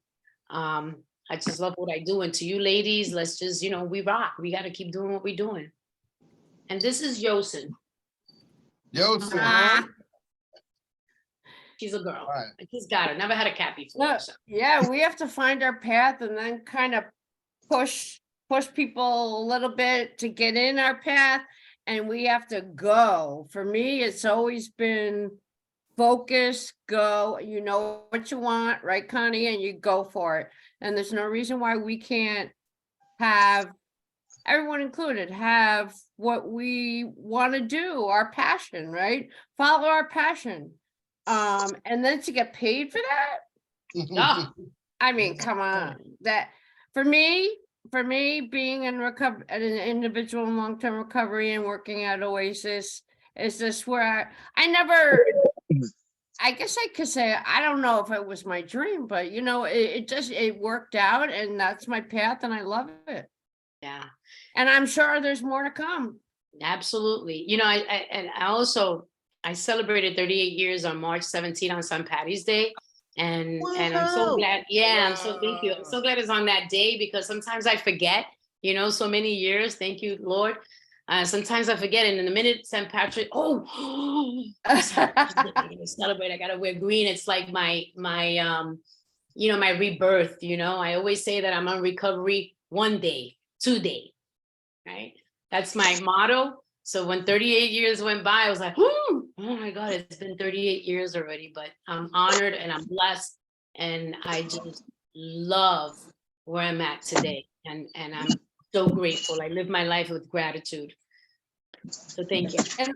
I just love what I do. And to you ladies, let's just, you know, we rock. We got to keep doing what we're doing. And this is Yosin. Yosin. She's a girl. I just got her. Never had a cat before. No, So. yeah, we have to find our path and then kind of push people a little bit to get in our path, and we have to go. For me, it's always been focus, go, you know what you want, right, Connie, and you go for it. And there's no reason why we can't have, everyone included, have what we want to do, our passion, right? Follow our passion. And then to get paid for that? Oh, I mean, come on. That for me, being in recovery, an individual in long-term recovery and working at Oasis is just where I never, I guess I could say, I don't know if it was my dream, but you know, it worked out, and that's my path, and I love it. Yeah. And I'm sure there's more to come. Absolutely. You know, I celebrated 38 years on March 17 on St. Patty's Day. And I'm so glad. Yeah, I'm so, thank you. I'm so glad it's on that day, because sometimes I forget, you know, so many years. Thank you, Lord. Sometimes I forget. And in the minute St. Patrick, I celebrate. I got to wear green. It's like my you know, my rebirth. You know, I always say that I'm on recovery 1 day, 2 days, right? That's my motto. So when 38 years went by, I was like, oh my God, it's been 38 years already, but I'm honored and I'm blessed. And I just love where I'm at today. And I'm so grateful. I live my life with gratitude. So thank you. And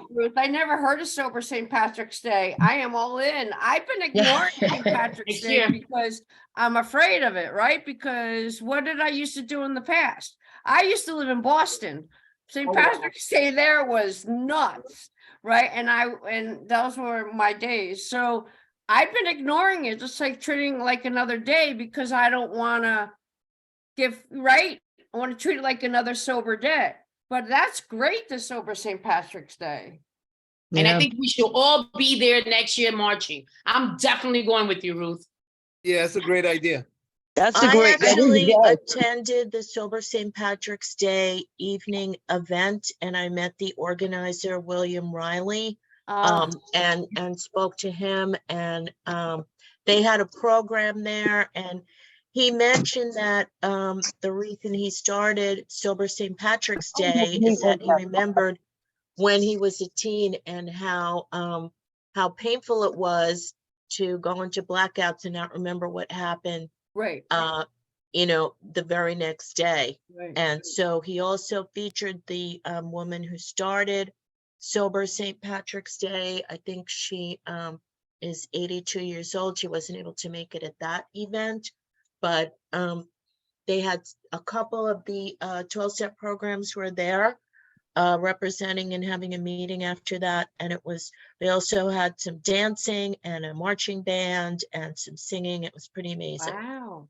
Ruth, I never heard of Sober St. Patrick's Day. I am all in. I've been ignoring St. Patrick's Day because I'm afraid of it, right? Because what did I used to do in the past? I used to live in Boston. St. Patrick's Day there was nuts, right? And those were my days. So I've been ignoring it, just like treating like another day, because I don't want to I want to treat it like another sober day. But that's great, the Sober St. Patrick's Day. And I think we should all be there next year marching. I'm definitely going with you, Ruth. Yeah, that's a great idea. I actually attended the Sober St. Patrick's Day evening event, and I met the organizer, William Riley, and spoke to him, and they had a program there, and he mentioned that the reason he started Sober St. Patrick's Day is that he remembered when he was a teen and how painful it was to go into blackouts and not remember what happened. Right. You know, the very next day. Right. And so he also featured the woman who started Sober St. Patrick's Day. I think she is 82 years old. She wasn't able to make it at that event, but they had a couple of the 12-step programs were there representing and having a meeting after that. And they also had some dancing and a marching band and some singing. It was pretty amazing. Wow.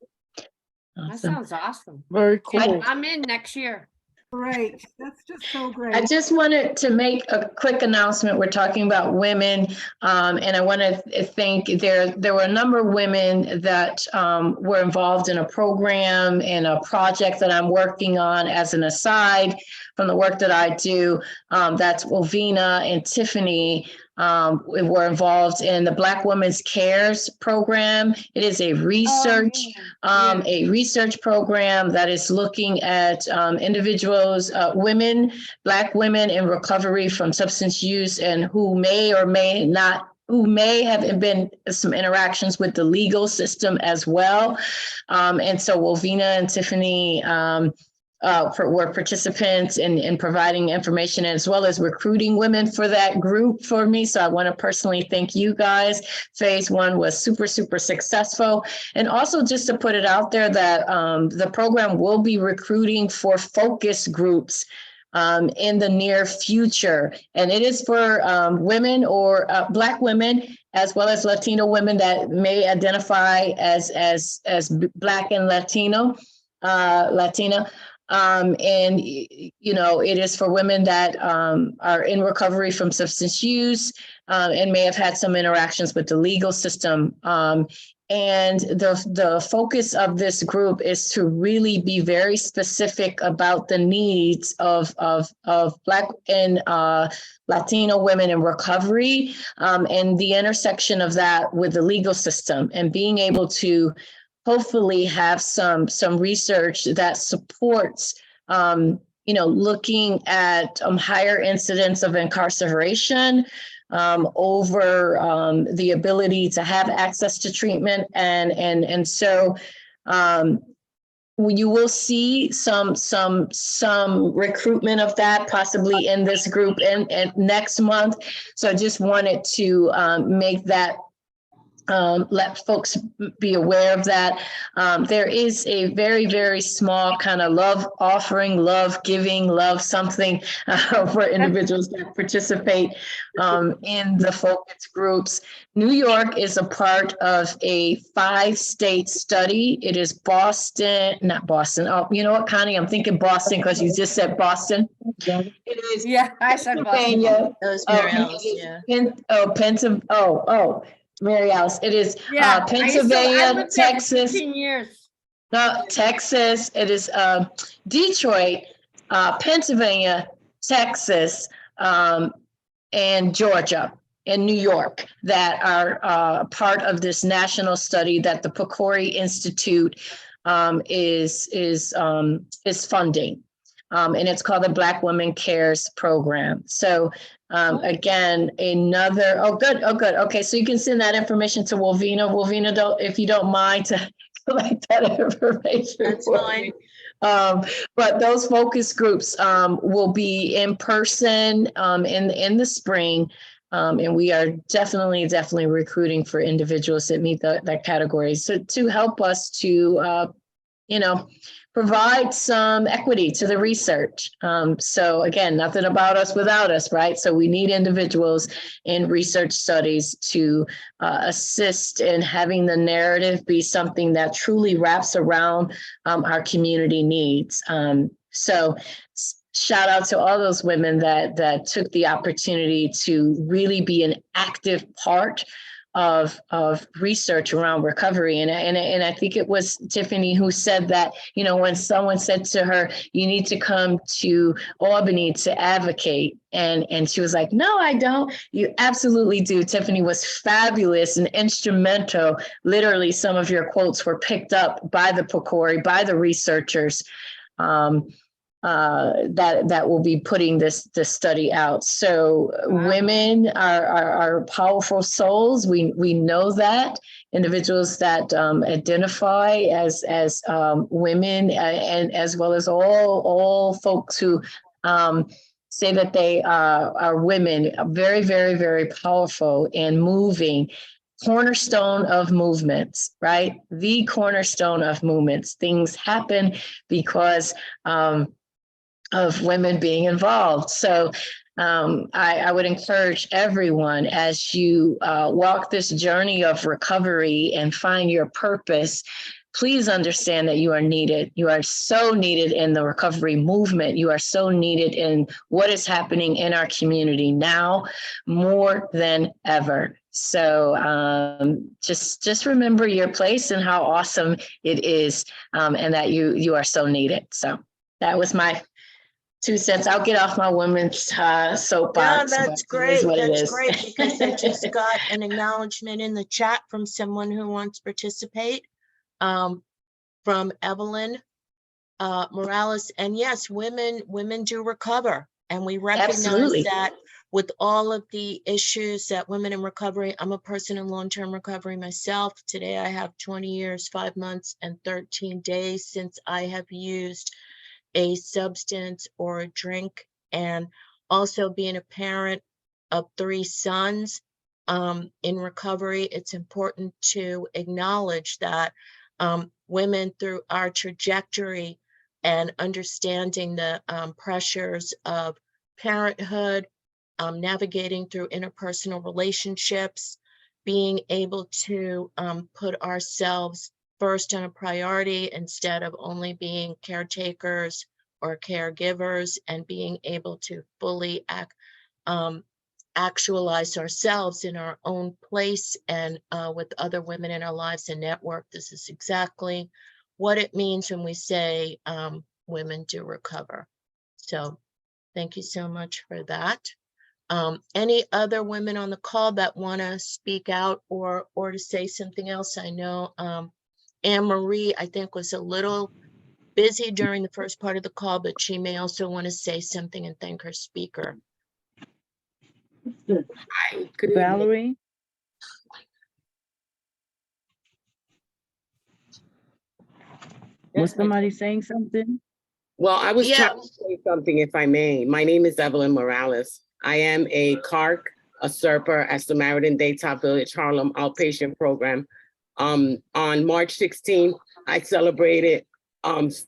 Awesome. That sounds awesome. Very cool. I'm in next year. Great. That's just so great. I just wanted to make a quick announcement. We're talking about women, and I want to thank, there were a number of women that were involved in a program and a project that I'm working on as an aside from the work that I do. That's Ovina and Tiffany were involved in the Black Women's Cares program. It is a research program that is looking at individuals, Black women in recovery from substance use, and who may or may not, who may have been some interactions with the legal system as well. And so Wolvina and Tiffany were participants in providing information as well as recruiting women for that group for me. So I want to personally thank you guys. Phase 1 was super, super successful. And also just to put it out there that the program will be recruiting for focus groups in the near future. And it is for women or Black women as well as Latino women that may identify as Black and Latino, Latina. And, you know, it is for women that are in recovery from substance use and may have had some interactions with the legal system. And the focus of this group is to really be very specific about the needs of Black and Latino women in recovery, and the intersection of that with the legal system, and being able to hopefully have some research that supports, you know, looking at higher incidence of incarceration, over the ability to have access to treatment, and so you will see some recruitment of that possibly in this group and next month. So I just wanted to make that, let folks be aware of that. There is a very, very small kind of love offering, love giving, love something for individuals that participate in the focus groups. New York is a part of a 5-state study. It is Boston, not Boston. Oh, you know what, Connie? I'm thinking Boston because you just said Boston. It is, yeah, I said Boston. Those Mary Alice, yeah. Mary Alice, it is Yeah, I Pennsylvania, lived there for Texas, 15 years. Texas. It is Detroit, Pennsylvania, Texas, and Georgia and New York that are part of this national study that the Pecori Institute is funding. And it's called the Black Women Cares Program. So again, another, oh good. Okay, so you can send that information to Wolvina. Wolvina, if you don't mind to collect that information. That's fine. But those focus groups will be in person in the spring. And we are definitely recruiting for individuals that meet that category. So to help us to, you know, provide some equity to the research. So again, nothing about us without us, right? So we need individuals in research studies to assist in having the narrative be something that truly wraps around our community needs. So shout out to all those women that took the opportunity to really be an active part of research around recovery. And I think it was Tiffany who said that, you know, when someone said to her, you need to come to Albany to advocate. And she was like, no, I don't. You absolutely do. Tiffany was fabulous and instrumental. Literally, some of your quotes were picked up by the Pecori, by the researchers that will be putting this study out. So women are powerful souls. We know that. Individuals that identify as women, and as well as all folks who say that they are women, very, very, very powerful and moving. Cornerstone of movements, right? The cornerstone of movements. Things happen because of women being involved. So I would encourage everyone, as you walk this journey of recovery and find your purpose, please understand that you are needed. You are so needed in the recovery movement. You are so needed in what is happening in our community now more than ever. So just remember your place and how awesome it is, and that you are so needed. So that was my 2 cents. I'll get off my women's soapbox. No, that's great. That's great, because I just got an acknowledgement in the chat from someone who wants to participate, from Evelyn Morales. And yes, women do recover, and we recognize Absolutely. that with all of the issues that women in recovery. I'm a person in long-term recovery myself. Today I have 20 years, 5 months, and 13 days since I have used a substance or a drink, and also being a parent of 3 sons in recovery. It's important to acknowledge that women, through our trajectory and understanding the pressures of parenthood, navigating through interpersonal relationships, being able to put ourselves first on a priority instead of only being caretakers or caregivers, and being able to fully actualize ourselves in our own place and with other women in our lives and network. This is exactly what it means when we say women do recover. So thank you so much for that. Any other women on the call that want to speak out or to say something else? I know Anne Marie, I think, was a little busy during the first part of the call, but she may also want to say something and thank her speaker. Valerie? Was somebody saying something? Well, I was Yeah. trying to say something, if I may. My name is Evelyn Morales. I am a CARC, a SERPer at Samaritan Daytop Village Harlem Outpatient Program. On March 16th, I celebrated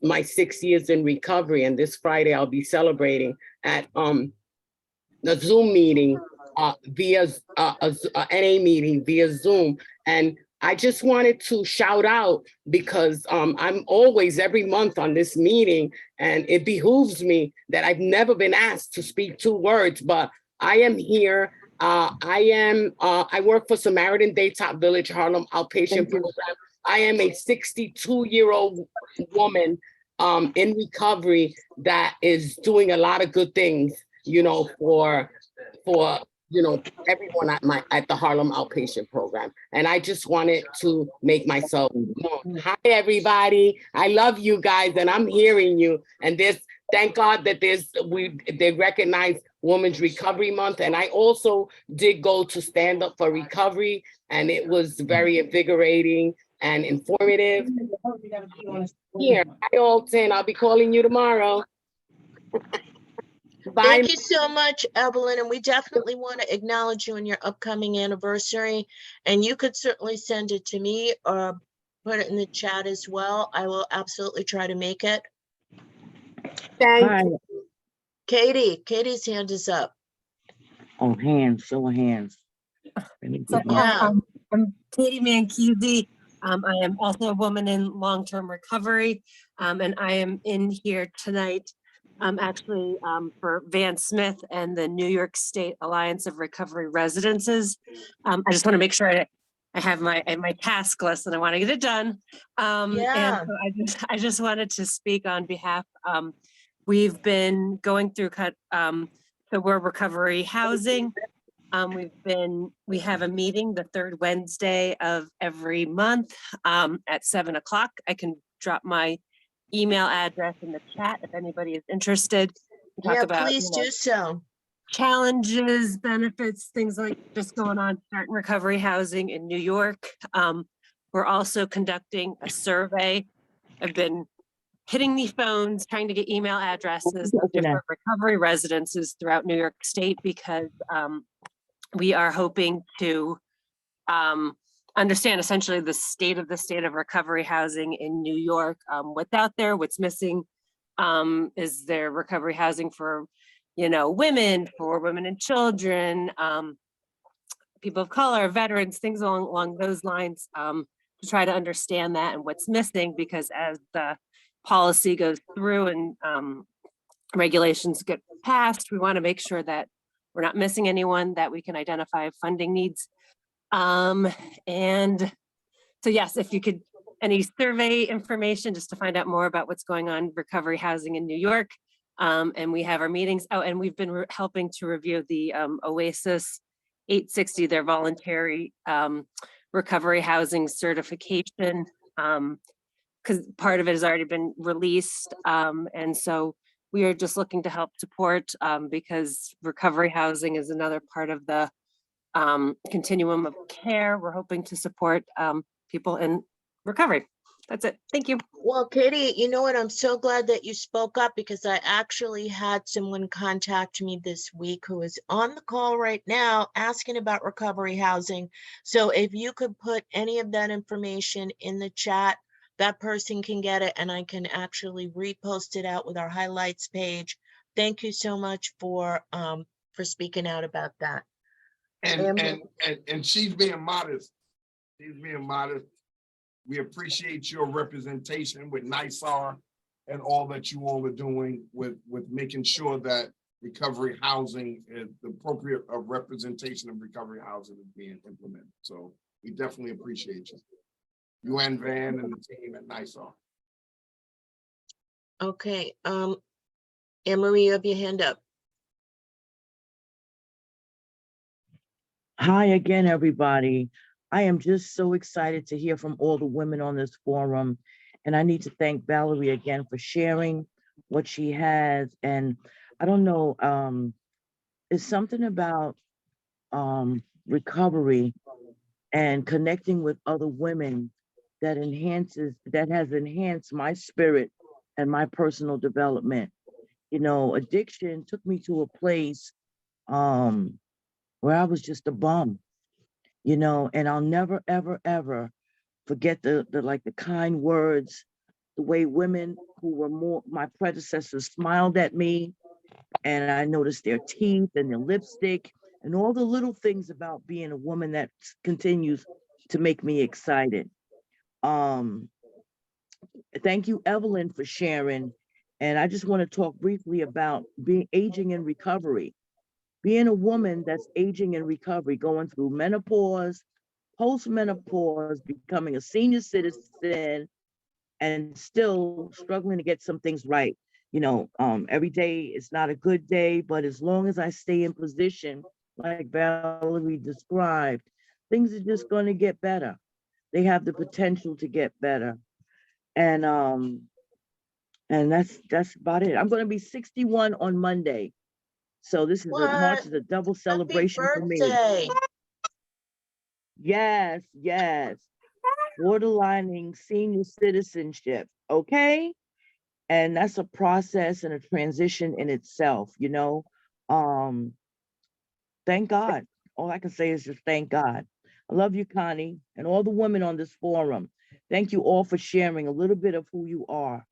my 6 years in recovery, and this Friday I'll be celebrating at the Zoom meeting via a NA meeting via Zoom. And I just wanted to shout out because I'm always every month on this meeting, and it behooves me that I've never been asked to speak 2 words, but I am here. I work for Samaritan Daytop Village Harlem Outpatient Program. I am a 62-year-old woman in recovery that is doing a lot of good things, you know, for you know, everyone at the Harlem Outpatient Program. And I just wanted to make myself known. Hi, everybody. I love you guys, and I'm hearing you. And thank God that they recognize Women's Recovery Month. And I also did go to Stand Up for Recovery, and it was very invigorating and informative. Here, hi, Alton. I'll be calling you tomorrow. Bye. Thank you so much, Evelyn, and we definitely want to acknowledge you on your upcoming anniversary, and you could certainly send it to me or put it in the chat as well. I will absolutely try to make it. Thank you. Katie's hand is up. Oh, hands, show of hands. So, I'm Katie Mancusi. I am also a woman in long-term recovery, and I am in here tonight actually for Van Smith and the New York State Alliance of Recovery Residences. I just want to make sure I have my task list and I want to get it done. And so I just wanted to speak on behalf. We've been going through so we're recovery housing. We have a meeting the 3rd Wednesday of every month at 7 o'clock. I can drop my email address in the chat if anybody is interested. Yeah, please do so. Challenges, benefits, things like just going on certain recovery housing in New York. We're also conducting a survey. I've been hitting the phones, trying to get email addresses of different recovery residences throughout New York State because we are hoping to understand essentially the state of recovery housing in New York. What's out there, what's missing, is there recovery housing for, women, for women and children, people of color, veterans, things along those lines, to try to understand that and what's missing, because as the policy goes through and regulations get passed, we want to make sure that we're not missing anyone, that we can identify funding needs. And so yes, if you could, any survey information just to find out more about what's going on recovery housing in New York. And we have our meetings. Oh, and we've been helping to review the Oasis 860, their voluntary recovery housing certification, because part of it has already been released. And so we are just looking to help support because recovery housing is another part of the continuum of care. We're hoping to support people in recovery. That's it. Thank you. Well, Katie, you know what? I'm so glad that you spoke up because I actually had someone contact me this week who is on the call right now asking about recovery housing. So if you could put any of that information in the chat, that person can get it and I can actually repost it out with our highlights page. Thank you so much for speaking out about that. And she's being modest. She's being modest. We appreciate your representation with NYSAR and all that you all are doing with making sure that recovery housing is the appropriate representation of recovery housing is being implemented. So we definitely appreciate you. You and Van and the team at NYSAR. Okay, Anne Marie, you have your hand up. Hi again, everybody. I am just so excited to hear from all the women on this forum. And I need to thank Valerie again for sharing what she has. And I don't know, it's something about recovery and connecting with other women that has enhanced my spirit and my personal development. You know, addiction took me to a place where I was just a bum, you know, and I'll never, ever, ever forget the kind words, the way women who were more my predecessors smiled at me, and I noticed their teeth and their lipstick and all the little things about being a woman that continues to make me excited. Thank you, Evelyn, for sharing. And I just want to talk briefly about aging in recovery. Being a woman that's aging in recovery, going through menopause, post-menopause, becoming a senior citizen, and still struggling to get some things right. You know, every day is not a good day, but as long as I stay in position, like Valerie described, things are just going to get better. They have the potential to get better. And that's about it. I'm going to be 61 on Monday. So this is March is a double celebration for me. Yes, yes. Borderlining senior citizenship, okay? And that's a process and a transition in itself, you know? Thank God. All I can say is just thank God. I love you, Connie, and all the women on this forum. Thank you all for sharing a little bit of who you are.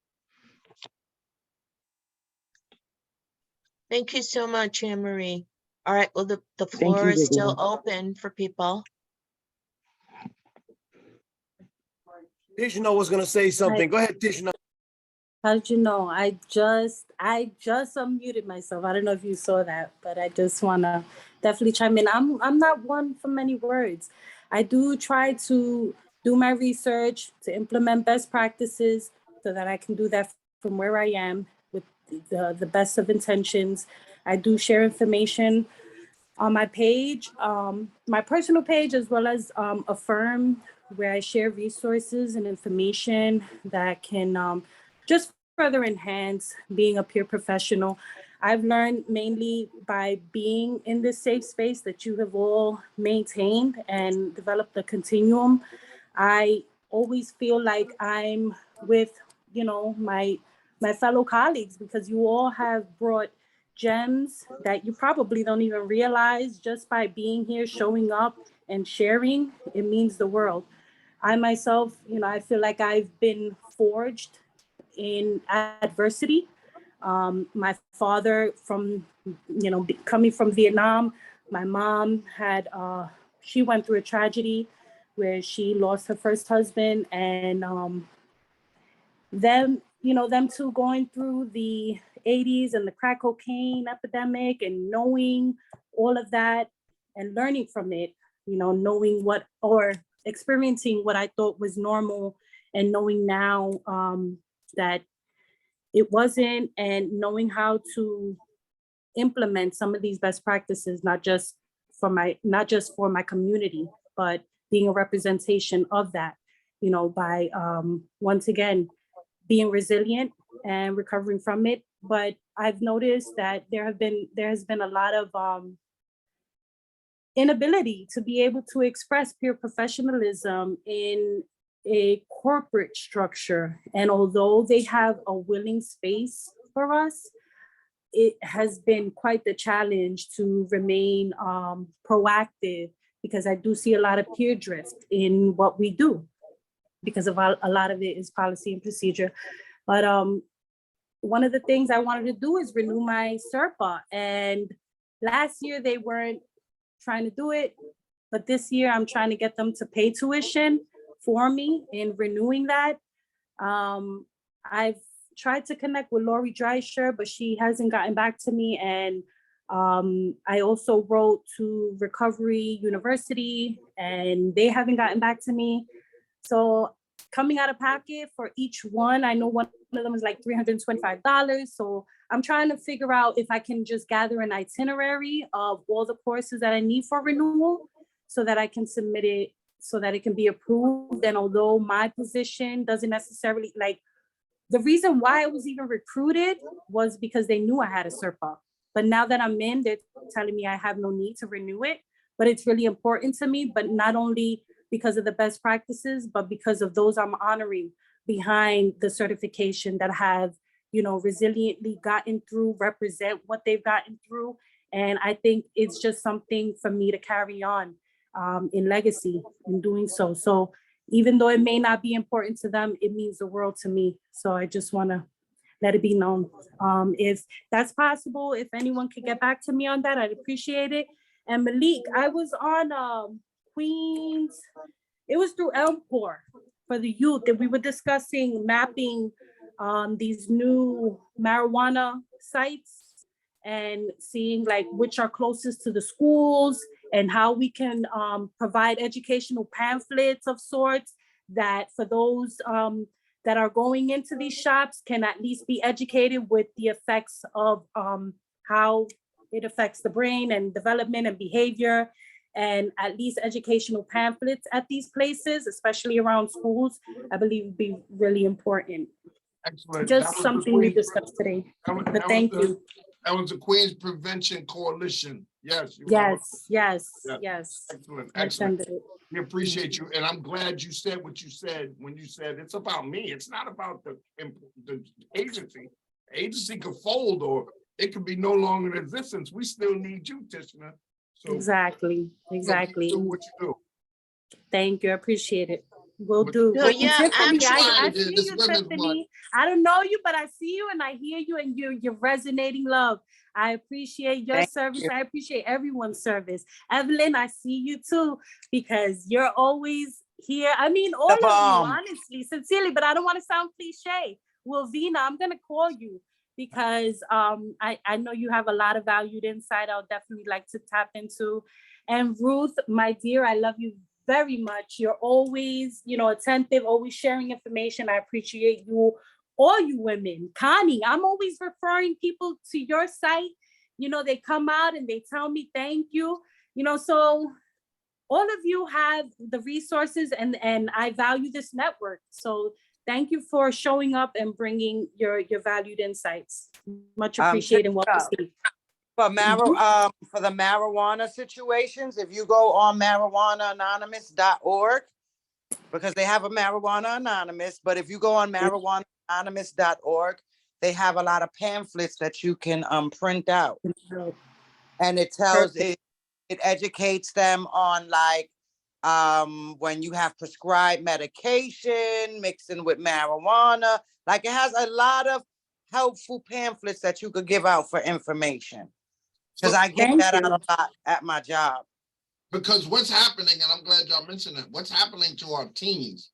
Thank you so much, Anne Marie. All right, well, the floor is still open for people. Tishna was going to say something. Go ahead, Tishna. How did you know? I just unmuted myself. I don't know if you saw that, but I just want to definitely chime in. I'm not one for many words. I do try to do my research to implement best practices so that I can do that from where I am with the best of intentions. I do share information on my page, my personal page, as well as Affirm, where I share resources and information that can just further enhance being a peer professional. I've learned mainly by being in this safe space that you have all maintained and developed a continuum. I always feel like I'm with, you know, my fellow colleagues, because you all have brought gems that you probably don't even realize just by being here, showing up and sharing. It means the world. I myself, you know, I feel like I've been forged in adversity. My father, from, you know, coming from Vietnam, my mom had, she went through a tragedy where she lost her first husband, and them two going through the 80s and the crack cocaine epidemic and knowing all of that and learning from it, you know, knowing what, or experiencing what I thought was normal and knowing now that it wasn't, and knowing how to implement some of these best practices, not just for my community, but being a representation of that, you know, by once again, being resilient and recovering from it. But I've noticed that there has been a lot of inability to be able to express peer professionalism in a corporate structure. And although they have a willing space for us, it has been quite the challenge to remain proactive, because I do see a lot of peer drift in what we do, because of a lot of it is policy and procedure. But one of the things I wanted to do is renew my SERPA. And last year they weren't trying to do it. But this year I'm trying to get them to pay tuition for me in renewing that. I've tried to connect with Lori Dreischer, but she hasn't gotten back to me. And I also wrote to Recovery University and they haven't gotten back to me. So coming out of pocket for each one, I know one of them is like $325. So I'm trying to figure out if I can just gather an itinerary of all the courses that I need for renewal so that I can submit it so that it can be approved. And although my position doesn't necessarily, like, the reason why I was even recruited was because they knew I had a SERPA. But now that I'm in, they're telling me I have no need to renew it. But it's really important to me, but not only because of the best practices, but because of those I'm honoring behind the certification that have, you know, resiliently gotten through, represent what they've gotten through. And I think it's just something for me to carry on in legacy in doing so. So even though it may not be important to them, it means the world to me. So I just want to let it be known. If that's possible, if anyone could get back to me on that, I'd appreciate it. And Malik, I was on Queens, it was through Elmcore for the youth, and we were discussing mapping these new marijuana sites and seeing like which are closest to the schools and how we can provide educational pamphlets of sorts that for those that are going into these shops can at least be educated with the effects of how it affects the brain and development and behavior, and at least educational pamphlets at these places, especially around schools, I believe would be really important. Excellent. Just something we discussed today, but thank you. That was the Queens Prevention Coalition. Yes. Yes. Excellent, excellent. We appreciate you. And I'm glad you said what you said when you said it's about me. It's not about the agency. The agency could fold or it could be no longer in existence. We still need you, Tishna. So Exactly. do what you do. Thank you. I appreciate it. Will do. No, yeah, Tiffany, I actually, see you, Tiffany. I don't know you, but I see you and I hear you, and you're resonating love. I appreciate your service. I appreciate everyone's service. Evelyn, I see you too, because you're always here. I mean, all of you, honestly, sincerely, but I don't want to sound cliche. Wilvina, I'm gonna call you because I know you have a lot of valued insight. I'll definitely like to tap into. And Ruth, my dear, I love you very much. You're always, you know, attentive, always sharing information. I appreciate you, all you women. Connie, I'm always referring people to your site. You know, they come out and they tell me thank you. You know, so all of you have the resources and I value this network. So thank you for showing up and bringing your valued insights. Much appreciated and well received. For for the marijuana situations, if you go on marijuanaanonymous.org, because they have a Marijuana Anonymous, but if you go on marijuanaanonymous.org, they have a lot of pamphlets that you can print out. And it tells it educates them on like when you have prescribed medication mixing with marijuana. Like it has a lot of helpful pamphlets that you could give out for information. Because I get that out a lot at my job. Because what's happening, and I'm glad y'all mentioned that, what's happening to our teens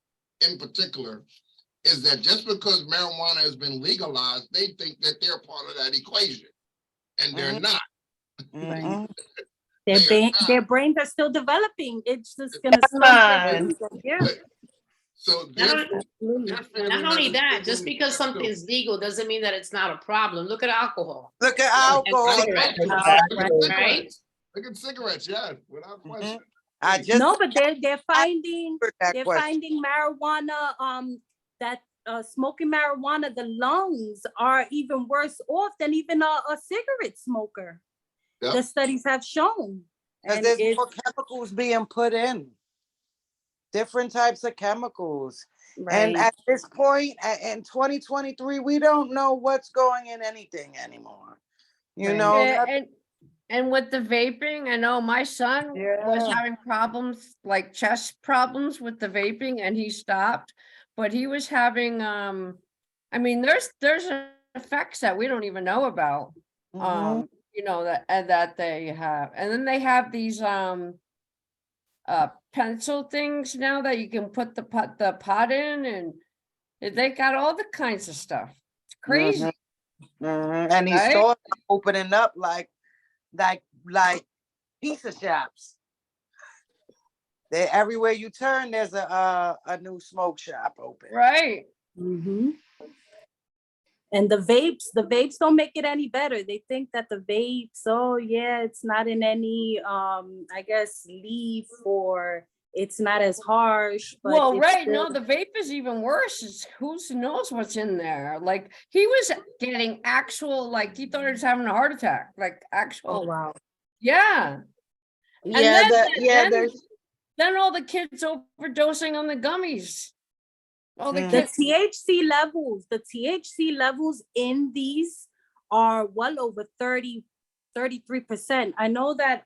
in particular is that just because marijuana has been legalized, they think that they're part of that equation. And they're not. Right. Their brains are still developing. It's just gonna start. So not only that, just because something's legal doesn't mean that it's not a problem. Look at alcohol. Look at alcohol. Right? Look at cigarettes, yeah, without question. But they're finding marijuana, that smoking marijuana, the lungs are even worse off than even a cigarette smoker. Yep. The studies have shown. Because there's more chemicals being put in. Different types of chemicals. Right. And at this point, in 2023, we don't know what's going in anything anymore. You know? And with the vaping, I know my son was having problems, like chest problems with the vaping, and he stopped. But he was having, I mean, there's effects that we don't even know about. you know, that they have. And then they have these pencil things now that you can put the pot in, and they got all the kinds of stuff. It's crazy. And these Right? stores are opening up like pizza shops. They everywhere you turn, there's a new smoke shop open. Right. And the vapes don't make it any better. They think that the vapes, oh yeah, it's not in any I guess leaf, or it's not as harsh. But Well, it's right. still- No, the vape is even worse. It's, who knows what's in there? Like, he was getting actual, like, he thought he was having a heart attack, like actual. Oh wow. Yeah. And Yeah, then, there's then all the kids overdosing on the gummies. All the The kids. THC levels in these are well over 33%. I know that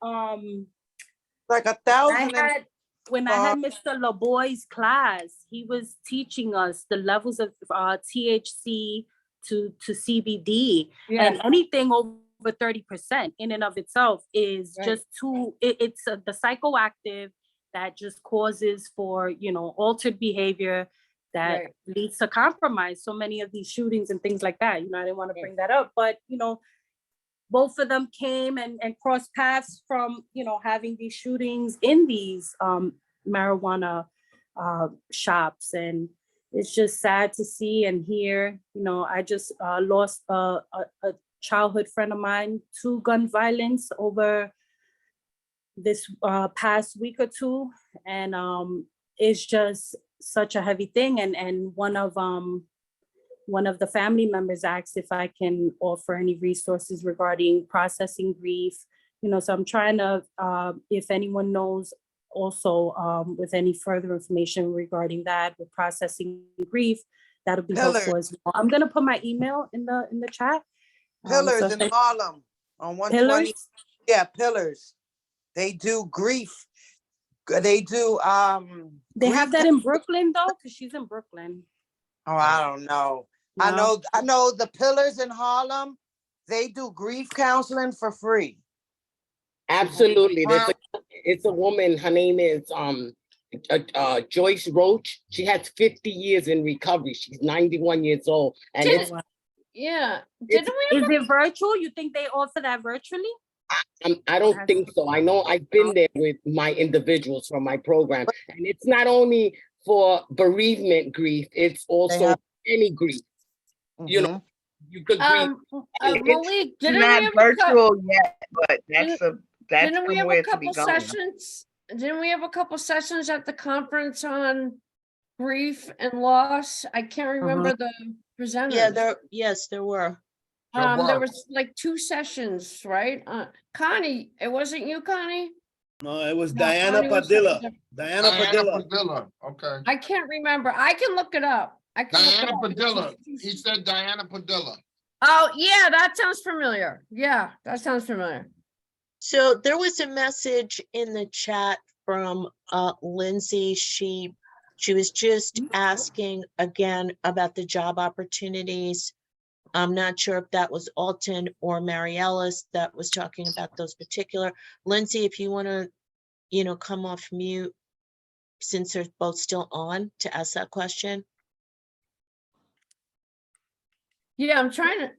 like 1,000. When I had Mr. LeBoy's class, he was teaching us the levels of THC to CBD, and anything over 30% in and of itself is just too. It's the psychoactive that just causes for, you know, altered behavior that leads to compromise. So many of these shootings and things like that. You know, I didn't want to bring that up, but you know, both of them came and crossed paths from, you know, having these shootings in these marijuana shops. And it's just sad to see and hear. You know, I just lost a childhood friend of mine to gun violence over this past week or two. And it's just such a heavy thing. And one of the family members asked if I can offer any resources regarding processing grief. You know, so I'm trying to, if anyone knows also with any further information regarding that, with processing grief, that'll be helpful as well. I'm gonna put my email in the chat. Pillars in Harlem on 120. Pillars? Yeah, Pillars. They do grief. They do They have that in Brooklyn though, because she's in Brooklyn. Oh, I don't know. No? I know the Pillars in Harlem, they do grief counseling for free. Absolutely. It's a woman. Her name is Joyce Roach. She has 50 years in recovery. She's 91 years old. And Didn't we have Is it virtual? You think they offer that virtually? I don't think so. I know I've been there with my individuals from my program. And it's not only for bereavement grief, it's also any grief. You know, you could grieve. Malik, It's not virtual yet, but that's didn't we have somewhere a to be couple going. sessions? Didn't we have a couple sessions at the conference on grief and loss? I can't remember the presenters. Yeah, there were. There was like 2 sessions, right? Connie, it wasn't you, Connie? No, it was No, Diana Connie was Padilla. something Diana Padilla. Padilla, okay. I can't remember. I can look it up. Diana Padilla. He said Diana Padilla. Oh, yeah, that sounds familiar. Yeah, that sounds familiar. So there was a message in the chat from Lindsay. She was just asking again about the job opportunities. I'm not sure if that was Alton or Mary Ellis that was talking about those particular. Lindsay, if you want to, you know, come off mute since they're both still on to ask that question. Yeah, I'm trying to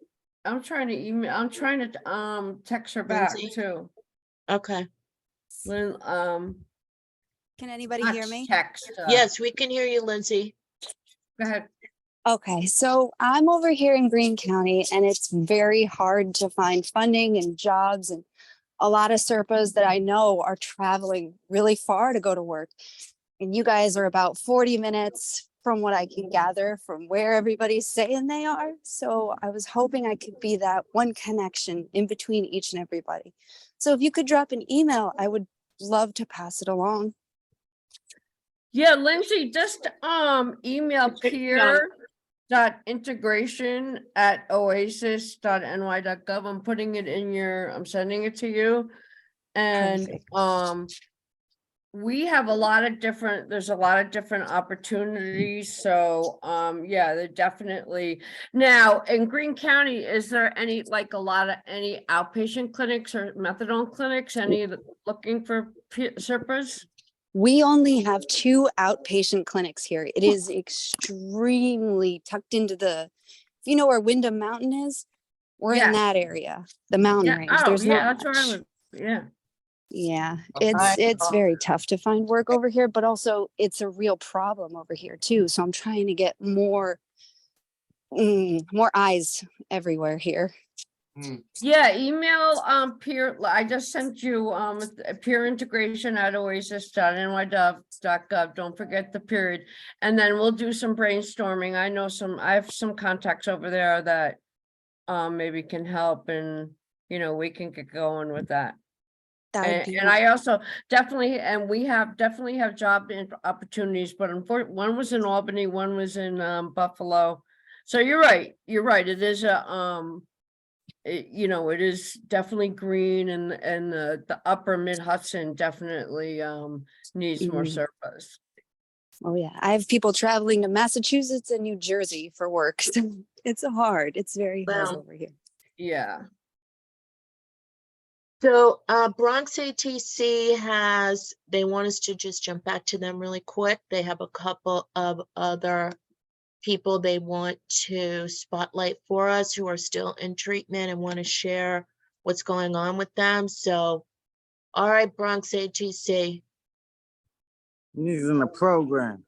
email, I'm trying to text her back Lindsay? too. Okay. Lynn, Can anybody not hear me? text, Yes, we can hear you, Lindsay. Go ahead. Okay, so I'm over here in Greene County and it's very hard to find funding and jobs, and a lot of Serpas that I know are traveling really far to go to work. And you guys are about 40 minutes from what I can gather from where everybody's saying they are. So I was hoping I could be that one connection in between each and everybody. So if you could drop an email, I would love to pass it along. Yeah, Lindsay, just email peer.integration@oasis.ny.gov. I'm putting it in I'm sending it to you. And we have a lot of different, there's a lot of different opportunities, so, yeah, they're definitely. Now, in Greene County, is there any, like, a lot of, any outpatient clinics or methadone clinics, any looking for SERPAs? We only have 2 outpatient clinics here. It is extremely tucked into the, if you know where Windham Mountain is, we're in Yes. that area, the mountain Yeah, range. oh, There's yeah, not that's where I much. live, yeah. Yeah, I- it's very tough to find work over here, but also it's a real problem over here too. So I'm trying to get more eyes everywhere here. Yeah, email peer, I just sent you peer integration at oasis.ny.gov. Don't forget the period. And then we'll do some brainstorming. I have some contacts over there that maybe can help, and we can get going with that. That would be And I also definitely, and we definitely have job opportunities, but unfortunately, one was in Albany, one was in Buffalo. So you're right. It is a it is definitely green, and the upper mid Hudson definitely needs more SERPAs. Oh yeah, I have people traveling to Massachusetts and New Jersey for work. So it's hard. It's very hard over here. Yeah. So Bronx ATC they want us to just jump back to them really quick. They have a couple of other people they want to spotlight for us who are still in treatment and want to share what's going on with them. So, all right, Bronx ATC. He's in the program.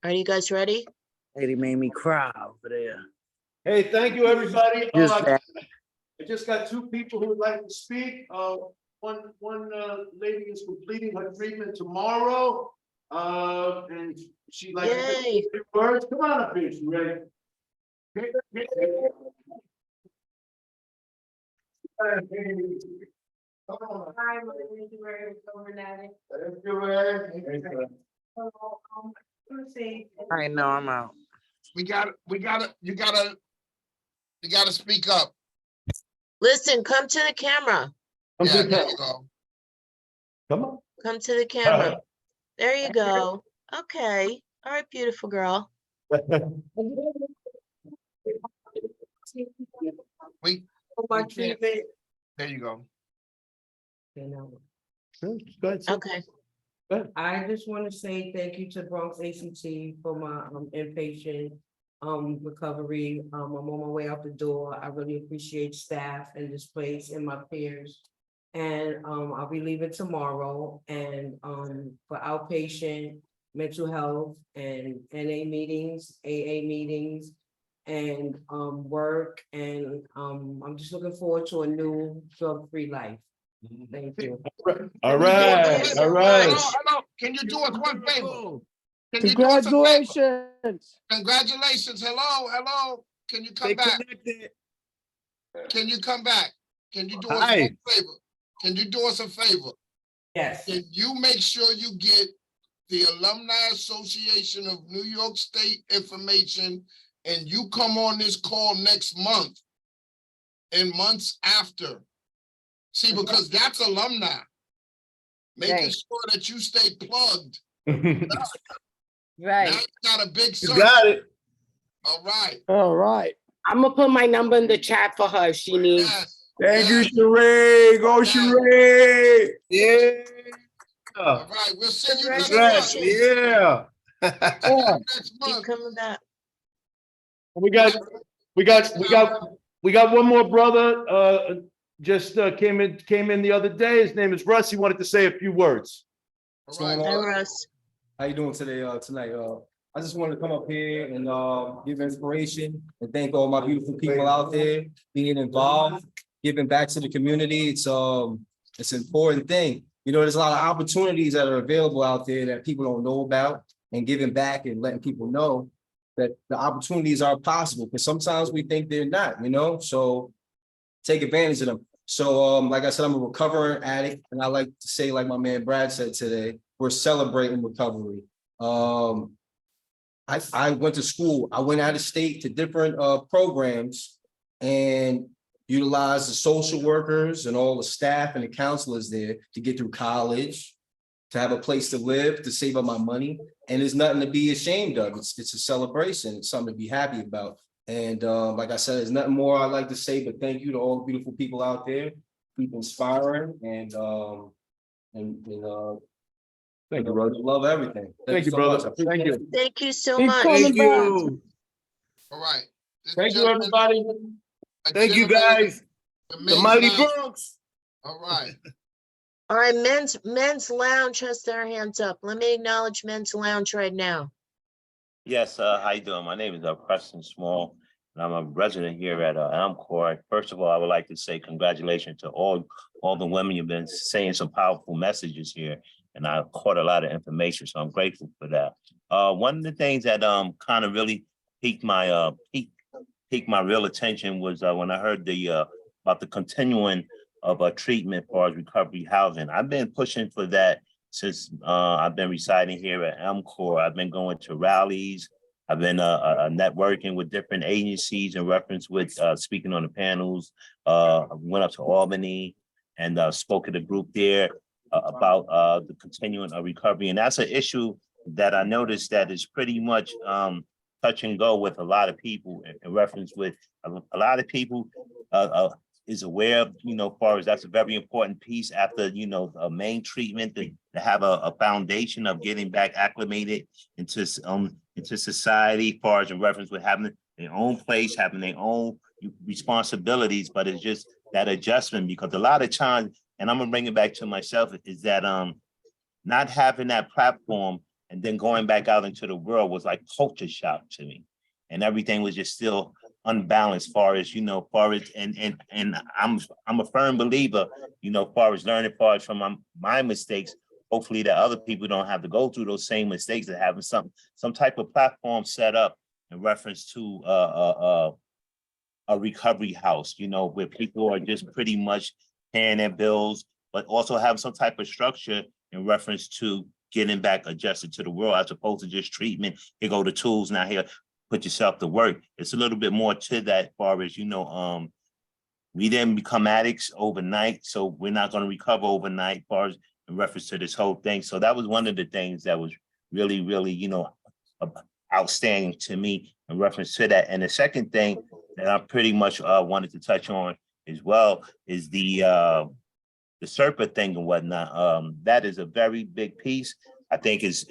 Are you guys ready? Lady made me cry over there. Hey, thank you, everybody. Just that. I just got 2 people who would like to speak. One lady is completing her treatment tomorrow. And she'd like to say a few words. Come on up here, you ready? Hi, my name is Ray Overnight. I know I'm out. You gotta speak up. Listen, come to the camera. Yeah, there you go. Come on. Come to the camera. There you go. Okay. All right, beautiful girl. There you go. Okay. I just want to say thank you to Bronx ACT for my inpatient recovery. I'm on my way out the door. I really appreciate staff and this place and my peers. And I'll be leaving tomorrow. And for outpatient mental health and NA meetings, AA meetings, and work. And I'm just looking forward to a new drug-free life. Thank you. All right. Hello. Can you do us one favor? Congratulations. Congratulations. Hello. Can you come back? Can you come back? Can you do us one favor? Can you do us a favor? Yes. Can you make sure you get the Alumni Association of New York State information, and you come on this call next month and months after? See, because that's alumni. Making sure that you stay plugged. Right. Now you got a big circle. You got it. All right. All right. I'm gonna put my number in the chat for her if she needs. Thank you, Sheree. Go, Sheree. Yeah. All right. We'll send you Congrats. Yeah. Keep coming back. We got one more brother. Just came in the other day. His name is Russ. He wanted to say a few words. Hi, Russ. How you doing today? Tonight, I just wanted to come up here and give inspiration and thank all my beautiful people out there being involved, giving back to the community. It's an important thing. There's a lot of opportunities that are available out there that people don't know about, and giving back and letting people know that the opportunities are possible, because sometimes we think they're not. So take advantage of them. So, like I said, I'm a recovering addict, and I like to say, like my man Brad said today, we're celebrating recovery. I went to school. I went out of state to different programs and utilize the social workers and all the staff and the counselors there to get through college, to have a place to live, to save up my money. And there's nothing to be ashamed of. It's a celebration. It's something to be happy about. And like I said, there's nothing more I'd like to say, but thank you to all the beautiful people out there. Keep inspiring and Thank you, brother. love everything. Thank you, so brother. much. I appreciate Thank you. it. Thank you so Keep much. Thank you. All right. This Thank you, gentleman- everybody. a Thank you, gentleman- guys. The men's mighty lounge- Bronx. All right. All right, men's lounge has their hands up. Let me acknowledge men's lounge right now. Yes, how you doing? My name is Preston Small, and I'm a resident here at Elmcore. First of all, I would like to say congratulations to all the women. You've been saying some powerful messages here, and I caught a lot of information, so I'm grateful for that. One of the things that kind of really piqued my real attention was when I heard about the continuing of a treatment as far as recovery housing. I've been pushing for that since I've been residing here at Elmcore. I've been going to rallies. I've been networking with different agencies in reference with speaking on the panels. I went up to Albany and spoke at a group there about the continuing of recovery. And that's an issue that I noticed that is pretty much touch and go with a lot of people in reference with a lot of people is aware of, as far as that's a very important piece after, a main treatment to have a foundation of getting back acclimated into society, as far as in reference with having their own place, having their own responsibilities, but it's just that adjustment, because a lot of times, and I'm gonna bring it back to myself, is that not having that platform and then going back out into the world was like culture shock to me. And everything was just still unbalanced far as, and I'm a firm believer, far as learning far as from my mistakes, hopefully that other people don't have to go through those same mistakes, that having some type of platform set up in reference to a recovery house, where people are just pretty much paying their bills, but also have some type of structure in reference to getting back adjusted to the world, as opposed to just treatment. Here go the tools, now here, put yourself to work. It's a little bit more to that, as far as, we didn't become addicts overnight, so we're not going to recover overnight, as far as in reference to this whole thing. So that was one of the things that was really, really, outstanding to me in reference to that. And the second thing that I pretty much wanted to touch on as well is the SERPA thing and whatnot. That is a very big piece. I think is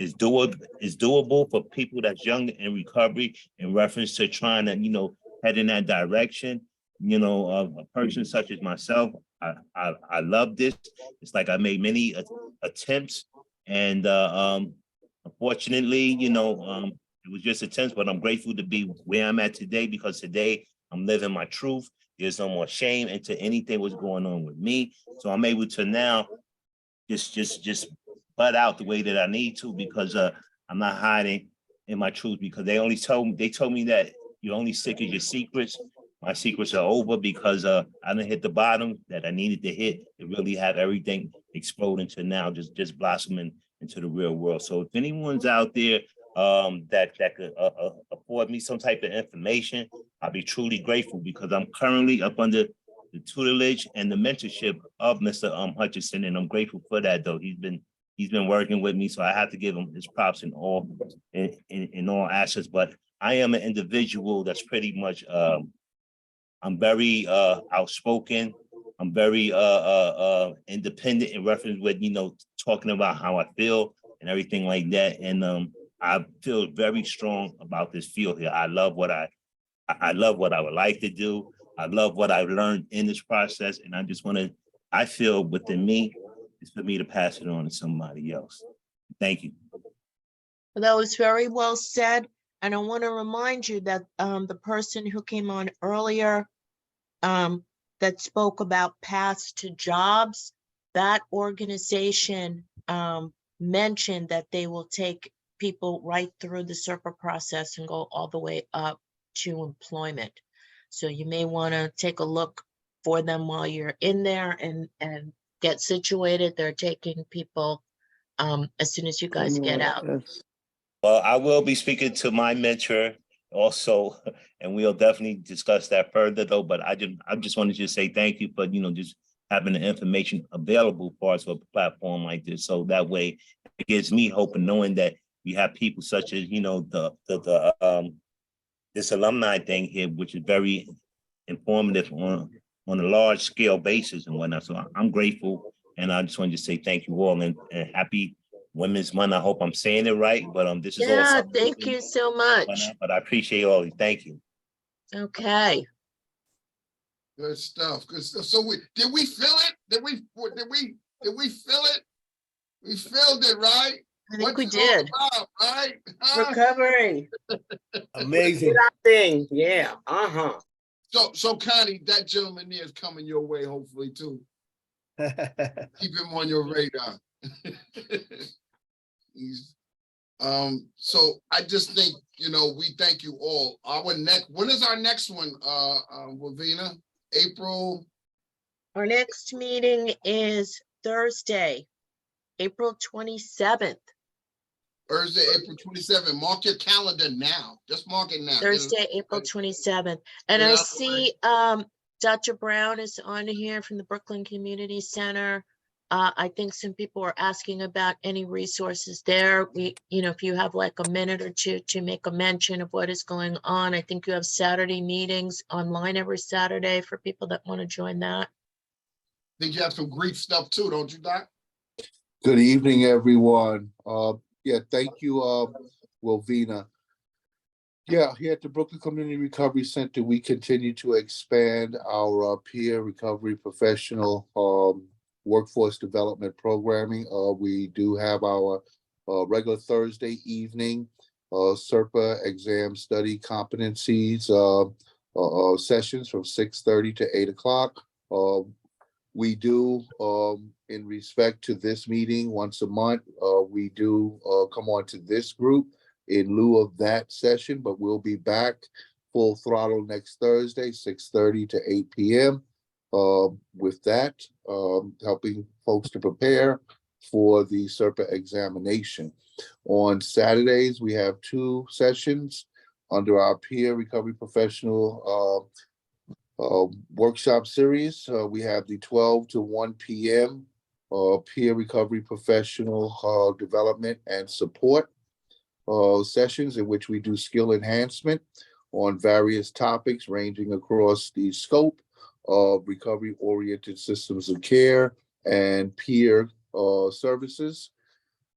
doable for people that's young in recovery in reference to trying to, head in that direction. A person such as myself, I love this. It's like I made many attempts, and unfortunately, it was just attempts, but I'm grateful to be where I'm at today, because today I'm living my truth. There's no more shame into anything what's going on with me. So I'm able to now just butt out the way that I need to, because I'm not hiding in my truth, because they told me that you're only sick as your secrets. My secrets are over, because I didn't hit the bottom that I needed to hit to really have everything explode into now just blossoming into the real world. So if anyone's out there that could afford me some type of information, I'll be truly grateful, because I'm currently up under the tutelage and the mentorship of Mr. Hutchinson, and I'm grateful for that. Though he's been working with me, so I have to give him his props in all aspects. But I am an individual that's pretty much I'm very outspoken. I'm very independent in reference with talking about how I feel and everything like that. And I feel very strong about this field here. I love what I would like to do. I love what I've learned in this process, and I feel within me is for me to pass it on to somebody else. Thank you. That was very well said. And I want to remind you that the person who came on earlier that spoke about paths to jobs, that organization mentioned that they will take people right through the SERPA process and go all the way up to employment. So you may want to take a look for them while you're in there and get situated. They're taking people as soon as you guys get out. Well, I will be speaking to my mentor also, and we'll definitely discuss that further though, but I just wanted to say thank you for, just having the information available for us for a platform like this. So that way it gives me hope in knowing that we have people such as, this alumni thing here, which is very informative on a large scale basis and whatnot. So I'm grateful. And I just wanted to say thank you all and happy Women's Month. I hope I'm saying it right, but this is all. Yeah, thank you so much. But I appreciate all of you. Thank you. Okay. Good stuff. Good stuff. So did we feel it? Did we feel it? We filled it, right? I think we did. About, right? Huh? Recovering. Amazing. Thing. Yeah. Uh-huh. So Connie, that gentleman there is coming your way, hopefully, too. Keep him on your radar. So I just think, we thank you all. When is our next one, Lavina? April? Our next meeting is Thursday, April 27th. Thursday, April 27th. Mark your calendar now. Just mark it now. Thursday, April 27th. And I see Dr. Brown is on here from the Brooklyn Community Center. I think some people are asking about any resources there. If you have like a minute or two to make a mention of what is going on. I think you have Saturday meetings online every Saturday for people that want to join that. I think you have some grief stuff too, don't you, Doc? Good evening, everyone. Thank you, Wilvina. Yeah, here at the Brooklyn Community Recovery Center, we continue to expand our peer recovery professional workforce development programming. We do have our regular Thursday evening SERPA exam study competencies sessions from 6:30 to 8 o'clock. We do, in respect to this meeting once a month, we do come on to this group in lieu of that session, but we'll be back full throttle next Thursday, 6:30 to 8 p.m. With that, helping folks to prepare for the SERPA examination. On Saturdays, we have 2 sessions under our peer recovery professional workshop series. We have the 12 to 1 p.m. Peer recovery professional development and support sessions in which we do skill enhancement on various topics ranging across the scope of recovery-oriented systems of care and peer services.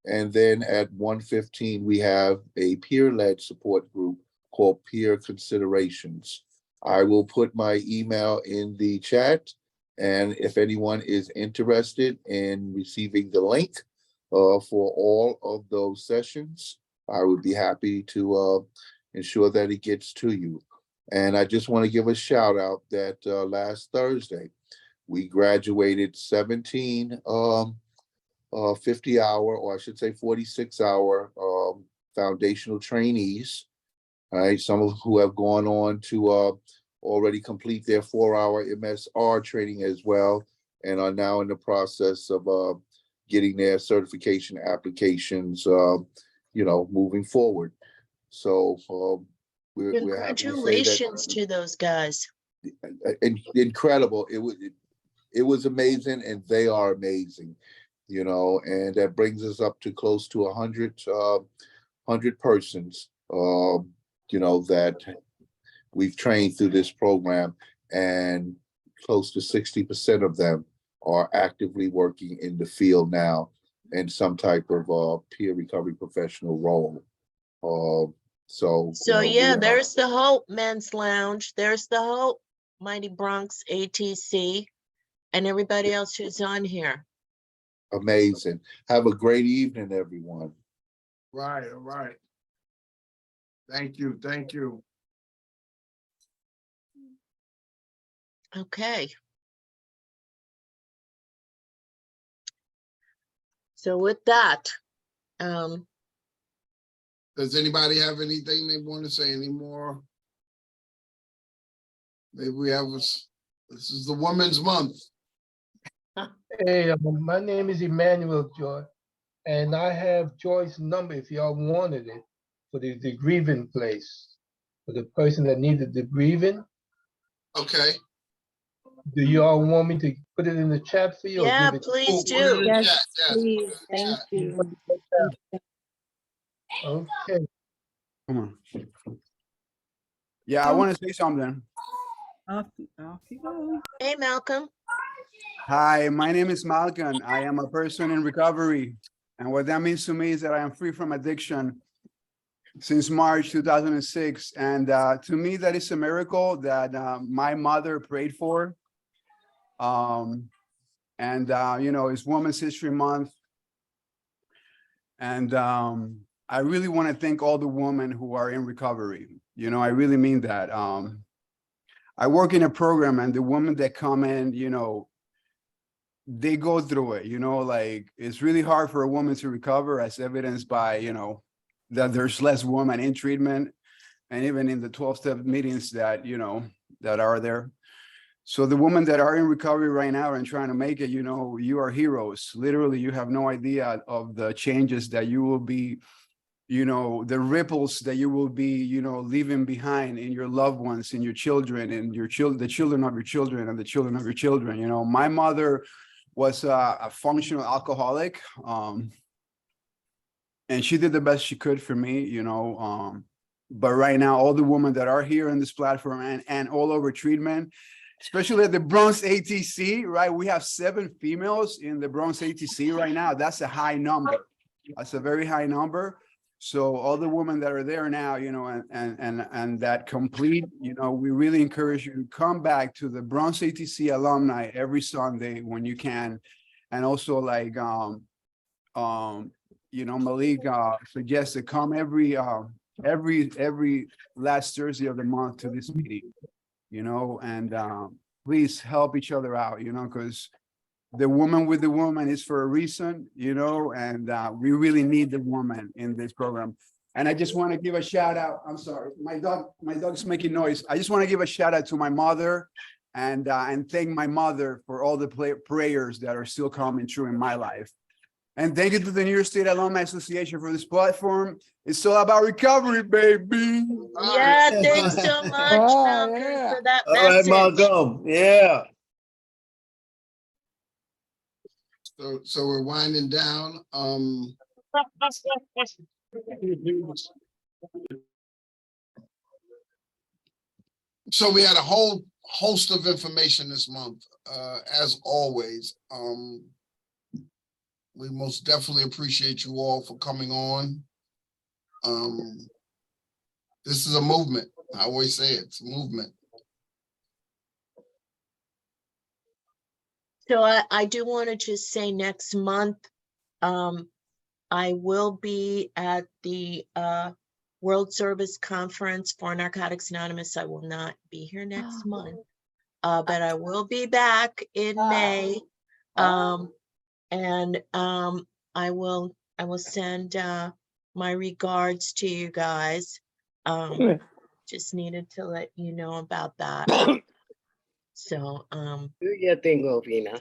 And then at 1:15, we have a peer-led support group called Peer Considerations. I will put my email in the chat, and if anyone is interested in receiving the link for all of those sessions, I would be happy to ensure that it gets to you. And I just want to give a shout out that last Thursday, we graduated 17 50-hour, or I should say 46-hour foundational trainees. All right, some of who have gone on to already complete their 4-hour MSR training as well, and are now in the process of getting their certification applications, moving forward. So we're happy to say that. Congratulations to those guys. Incredible. It was amazing, and they are amazing, and that brings us up to close to 100 persons, that we've trained through this program, and close to 60% of them are actively working in the field now in some type of peer recovery professional role. So yeah, there's the Hope Men's Lounge. There's the Hope Mighty Bronx ATC and everybody else who's on here. Amazing. Have a great evening, everyone. Right, all right. Thank you, thank you. Okay. So with that, does anybody have anything they want to say anymore? Maybe we have this is the Women's Month. Hey, my name is Emmanuel Joy, and I have Joy's number if y'all wanted it for the grieving place. for the person that needed the breathing. Okay. Do you all want me to put it in the chat for you? Or Yeah, give it? please Put it in do. the Yes, chat, yes, put it please. in the Thank chat. you. Okay. Come on. Yeah, I want to say something. Off you go. Hey, Malcolm. Hi, my name is Malcolm. I am a person in recovery. And what that means to me is that I am free from addiction since March 2006. And to me, that is a miracle that my mother prayed for. You know, it's Women's History Month. And I really want to thank all the women who are in recovery. You know, I really mean that. I work in a program, and the women that come in, you know, they go through it, you know, like it's really hard for a woman to recover, as evidenced by, you know, that there's less women in treatment, and even in the 12-step meetings that, you know, that are there. So the women that are in recovery right now and trying to make it, you know, you are heroes. Literally, you have no idea of the changes that you will be, you know, the ripples that you will be, you know, leaving behind in your loved ones, in your children, and your children, the children of your children, and the children of your children. You know, my mother was a functional alcoholic, and she did the best she could for me, you know. But right now, all the women that are here in this platform and all over treatment, especially at the Bronx ATC, right? We have 7 females in the Bronx ATC right now. That's a high number. That's a very high number. So all the women that are there now, you know, and that complete, you know, we really encourage you to come back to the Bronx ATC Alumni every Sunday when you can. And also, like, you know, Malik suggests to come every last Thursday of the month to this meeting, you know, and please help each other out, you know, because the woman with the woman is for a reason, you know, and we really need the woman in this program. And I just want to give a shout out. I'm sorry, my dog's making noise. I just want to give a shout out to my mother and thank my mother for all the prayers that are still coming true in my life. And thank you to the New York State Alumni Association for this platform. It's all about recovery, baby. Yeah, thanks so much, Malcolm, for that message. Malcolm. Yeah. So we're winding down. So we had a whole host of information this month, as always. We most definitely appreciate you all for coming on. This is a movement. I always say it's a movement. So I do want to just say next month, I will be at the World Service Conference for Narcotics Anonymous. I will not be here next month, but I will be back in May. I will send my regards to you guys. Just needed to let you know about that. So do your thing, Ovina.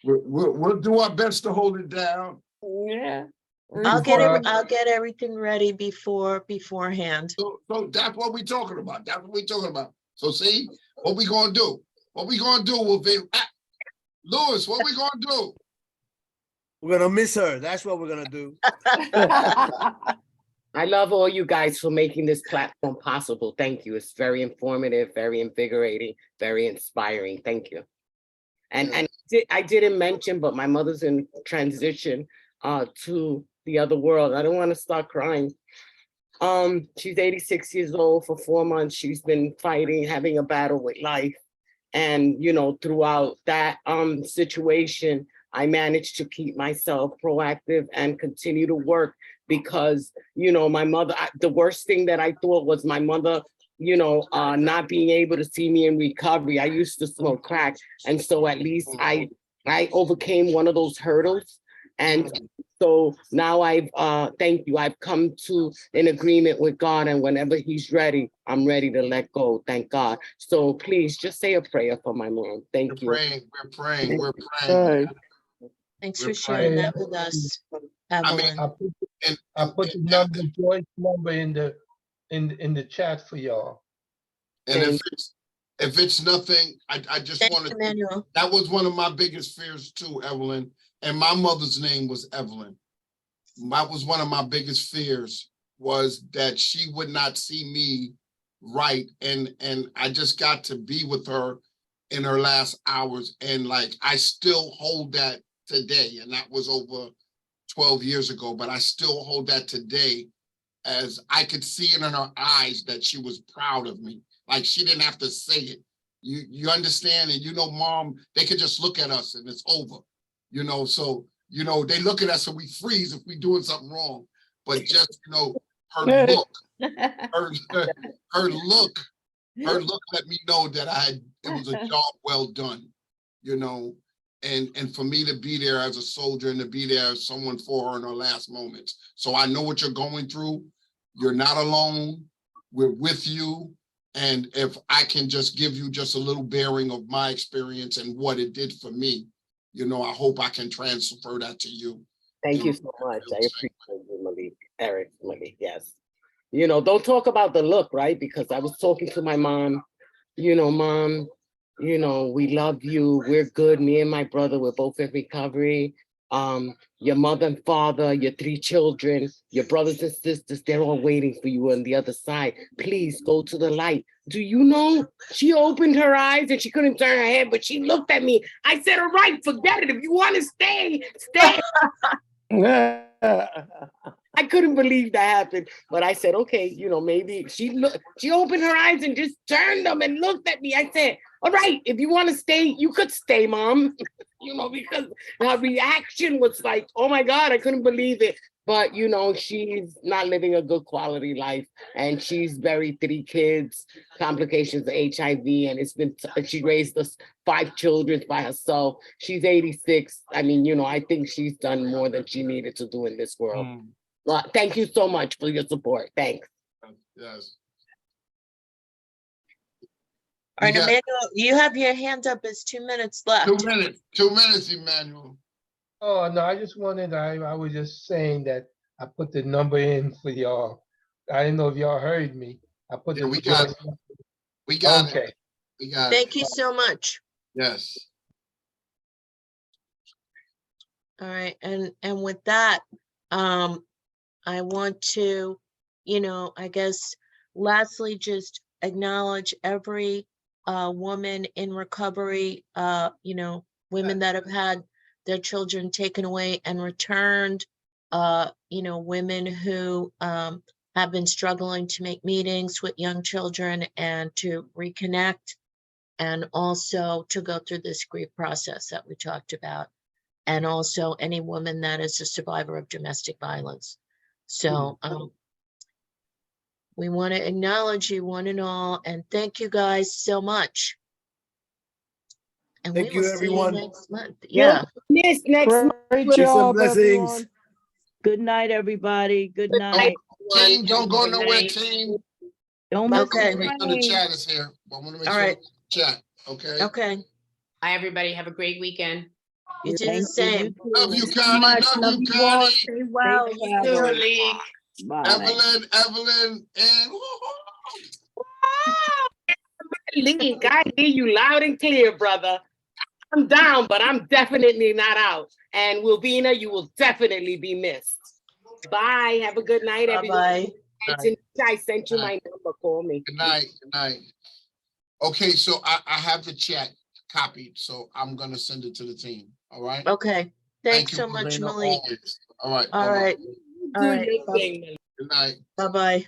We'll do our best to hold it down. Yeah. I'll get everything ready beforehand. So that's what we're talking about. That's what we're talking about. So see what we gonna do. What we gonna do will be Lewis, what we gonna do? We're gonna miss her. That's what we're gonna do. I love all you guys for making this platform possible. Thank you. It's very informative, very invigorating, very inspiring. Thank you. And I didn't mention, but my mother's in transition to the other world. I don't want to start crying. She's 86 years old. For 4 months, she's been fighting, having a battle with life. And, you know, throughout that situation, I managed to keep myself proactive and continue to work because, you know, my mother, the worst thing that I thought was my mother, you know, not being able to see me in recovery. I used to smoke crack. And so at least I overcame one of those hurdles. And so now thank you. I've come to an agreement with God, and whenever he's ready, I'm ready to let go. Thank God. So please just say a prayer for my mom. Thank you. We're praying. Thanks for sharing that with us, Evelyn. I put the number, Joyce number in the chat for y'all. And if it's nothing, I just Thank want you, to, Manuel. that was one of my biggest fears too, Evelyn. And my mother's name was Evelyn. That was one of my biggest fears, was that she would not see me right. And I just got to be with her in her last hours. And like, I still hold that today. And that was over 12 years ago, but I still hold that today, as I could see it in her eyes that she was proud of me. Like, she didn't have to say it. You understand? And mom, they could just look at us and it's over, so, they look at us and we freeze if we're doing something wrong. But just, her look, her look let me know that it was a job well done, and for me to be there as a soldier and to be there as someone for her in her last moments. So I know what you're going through. You're not alone. We're with you. And if I can just give you just a little bearing of my experience and what it did for me, I hope I can transfer that to you. Thank you so much. I appreciate you, Malik, yes. Don't talk about the look, right? Because I was talking to my mom, Mom, we love you. We're good. Me and my brother, we're both in recovery. Your mother and father, your 3 children, your brothers and sisters, they're all waiting for you on the other side. Please go to the light. Do you know, she opened her eyes and she couldn't turn her head, but she looked at me. I said, all right, forget it. If you want to stay, stay. I couldn't believe that happened, but I said, okay, maybe she opened her eyes and just turned them and looked at me. I said, all right, if you want to stay, you could stay, Mom. Because her reaction was like, oh my God, I couldn't believe it. But, she's not living a good quality life, and she's buried 3 kids, complications of HIV, and she raised us 5 children by herself. She's 86. I mean, I think she's done more than she needed to do in this world. Well, thank you so much for your support. Thanks. Yes. All right, Emmanuel, you have your hand up. It's 2 minutes left. 2 minutes. 2 minutes, Emmanuel. Oh, no, I just wanted, I was just saying that I put the number in for y'all. I didn't know if y'all heard me. I put the we got it. We got okay. it. We got it. Thank you so much. Yes. All right, and with that, I want to, I guess, lastly, just acknowledge every woman in recovery, women that have had their children taken away and returned, women who have been struggling to make meetings with young children and to reconnect, and also to go through this grief process that we talked about, and also any woman that is a survivor of domestic violence. So we want to acknowledge you one and all, and thank you guys so much. And Thank we will you, everyone. see you next month. Yeah. Yes, next month. Great job, blessings. everyone. Good night, everybody. Good night. Team, don't go nowhere, team. Don't miss Okay. the Make sure the rain. chat is here. I want to make All sure right. the chat. Okay. Okay. Bye, everybody. Have a great weekend. You do the Thank you. same. Love you, Connie. Love you, all. Connie. Stay well. Stay You too, well. Malik. Bye. Evelyn, and Link, I hear you loud and clear, brother. I'm down, but I'm definitely not out. And Wilvina, you will definitely be missed. Bye. Have a good night, everyone. Bye-bye. I sent you my number. Call me. good night. Good night. Okay, so I have the chat copied, so I'm gonna send it to the team. All right. Okay. Thanks you, so much, Elena, Malik. always. All right. All bye-bye. right. All right. Good thing. Good night. Bye-bye.